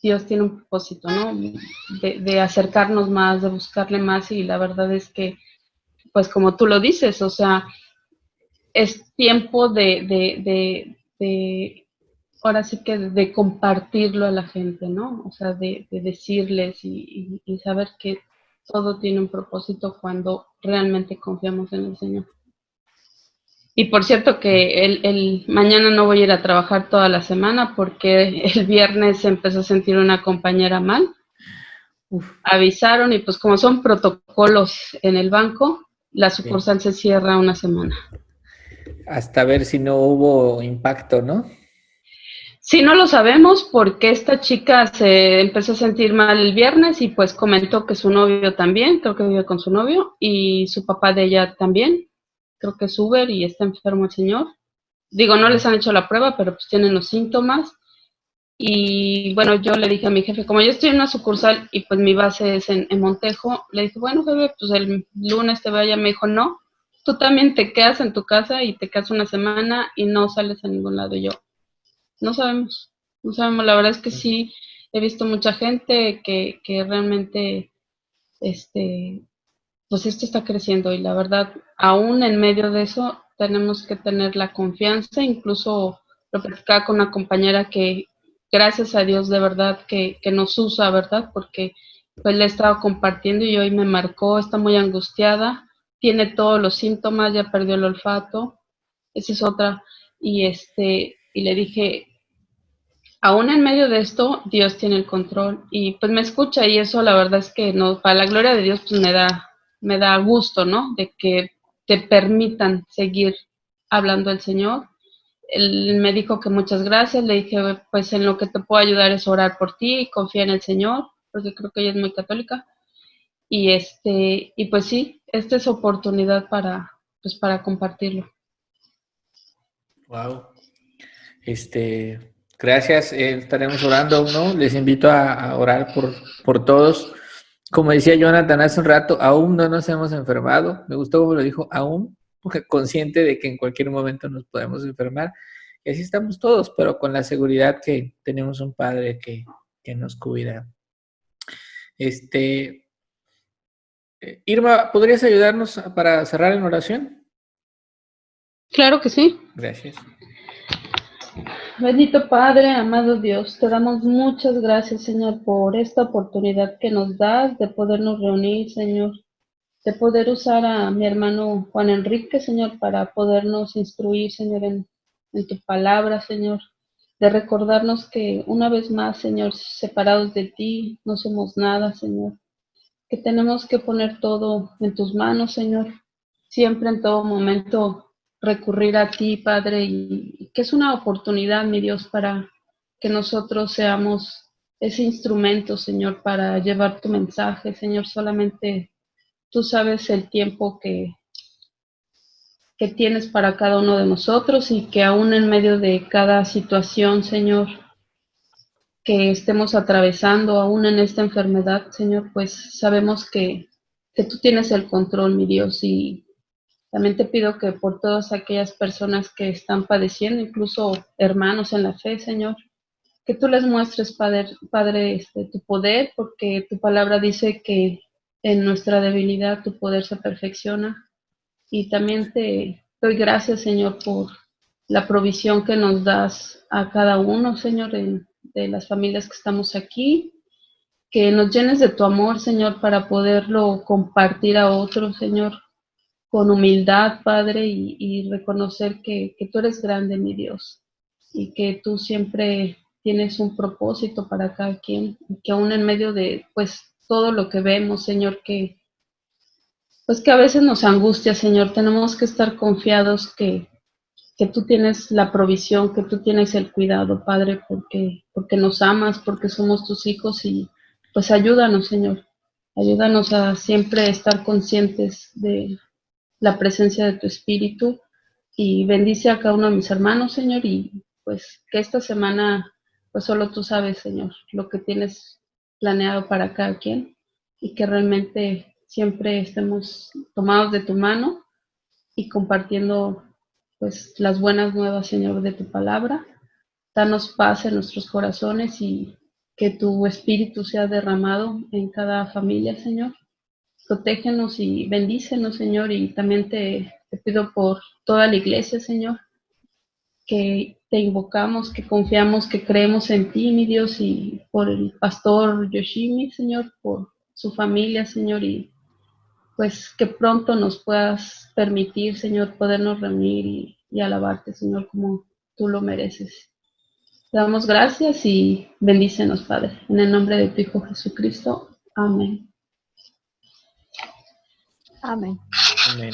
S11: Dios tiene un propósito, ¿no? De acercarnos más, de buscarle más y la verdad es que pues como tú lo dices, o sea, es tiempo ahora sí que de compartirlo a la gente, ¿no? O sea, de decirles y saber que todo tiene un propósito cuando realmente confiamos en el Señor. Y por cierto que el mañana no voy a ir a trabajar toda la semana porque el viernes empezó a sentir una compañera mal. Avisaron y pues como son protocolos en el banco, la sucursal se cierra una semana.
S1: Hasta ver si no hubo impacto, ¿no?
S11: Sí, no lo sabemos porque esta chica se empezó a sentir mal el viernes y pues comentó que su novio también, creo que vive con su novio, y su papá de ella también, creo que es Uber y está enfermo el señor. Digo, no les han hecho la prueba, pero pues tienen los síntomas. Y bueno, yo le dije a mi jefe, como yo estoy en una sucursal y pues mi base es en Montejo, le dije, bueno, jefe, pues el lunes te vaya. Me dijo, no, tú también te quedas en tu casa y te quedas una semana y no sales a ningún lado. Y yo, no sabemos, la verdad es que sí, he visto mucha gente que realmente, pues esto está creciendo y la verdad, aún en medio de eso, tenemos que tener la confianza, incluso lo platicaba con una compañera que, gracias a Dios, de verdad, que nos usa, ¿verdad? Porque pues le he estado compartiendo y hoy me marcó, está muy angustiada, tiene todos los síntomas, ya perdió el olfato, esa es otra, y le dije, aún en medio de esto, Dios tiene el control y pues me escucha y eso la verdad es que no, para la gloria de Dios pues me da gusto, ¿no? De que te permitan seguir hablando al Señor. Él me dijo que muchas gracias, le dije, pues en lo que te puedo ayudar es orar por ti y confía en el Señor, porque creo que ella es muy católica. Y pues sí, esta es oportunidad para compartirlo.
S1: Wow. Gracias, estaremos orando, ¿no? Les invito a orar por todos. Como decía Jonathan hace un rato, aún no nos hemos enfermado. Me gustó como lo dijo, aún, porque consciente de que en cualquier momento nos podemos enfermar. Y así estamos todos, pero con la seguridad que tenemos un Padre que nos cuida. Irma, ¿podrías ayudarnos para cerrar en oración?
S11: Claro que sí.
S1: Gracias.
S11: Bendito Padre, amado Dios, te damos muchas gracias, Señor, por esta oportunidad que nos das de podernos reunir, Señor, de poder usar a mi hermano Juan Enrique, Señor, para podernos instruir, Señor, en tu palabra, Señor, de recordarnos que una vez más, Señor, separados de ti, no somos nada, Señor, que tenemos que poner todo en tus manos, Señor, siempre en todo momento recurrir a ti, Padre, y que es una oportunidad, mi Dios, para que nosotros seamos ese instrumento, Señor, para llevar tu mensaje, Señor. Solamente tú sabes el tiempo que tienes para cada uno de nosotros y que aún en medio de cada situación, Señor, que estemos atravesando, aún en esta enfermedad, Señor, pues sabemos que tú tienes el control, mi Dios, y también te pido que por todas aquellas personas que están padeciendo, incluso hermanos en la fe, Señor, que tú les muestres, Padre, tu poder, porque tu palabra dice que en nuestra debilidad tu poder se perfecciona. Y también te doy gracias, Señor, por la provisión que nos das a cada uno, Señor, de las familias que estamos aquí, que nos llenes de tu amor, Señor, para poderlo compartir a otros, Señor, con humildad, Padre, y reconocer que tú eres grande, mi Dios, y que tú siempre tienes un propósito para cada quien, y que aún en medio de, pues, todo lo que vemos, Señor, pues que a veces nos angustia, Señor, tenemos que estar confiados que tú tienes la provisión, que tú tienes el cuidado, Padre, porque nos amas, porque somos tus hijos, y pues ayúdanos, Señor, ayúdanos a siempre estar conscientes de la presencia de tu Espíritu, y bendice a cada uno de mis hermanos, Señor, y pues que esta semana, pues solo tú sabes, Señor, lo que tienes planeado para cada quien, y que realmente siempre estemos tomados de tu mano y compartiendo pues las buenas nuevas, Señor, de tu palabra. Danos paz en nuestros corazones y que tu Espíritu sea derramado en cada familia, Señor. Protégenos y bendícenos, Señor, y también te pido por toda la iglesia, Señor, que te invocamos, que confiamos, que creemos en ti, mi Dios, y por el pastor Yoshimi, Señor, por su familia, Señor, y pues que pronto nos puedas permitir, Señor, podernos reunir y alabarte, Señor, como tú lo mereces. Te damos gracias y bendícenos, Padre, en el nombre de tu Hijo Jesucristo. Amén.
S8: Amén.
S1: Amén.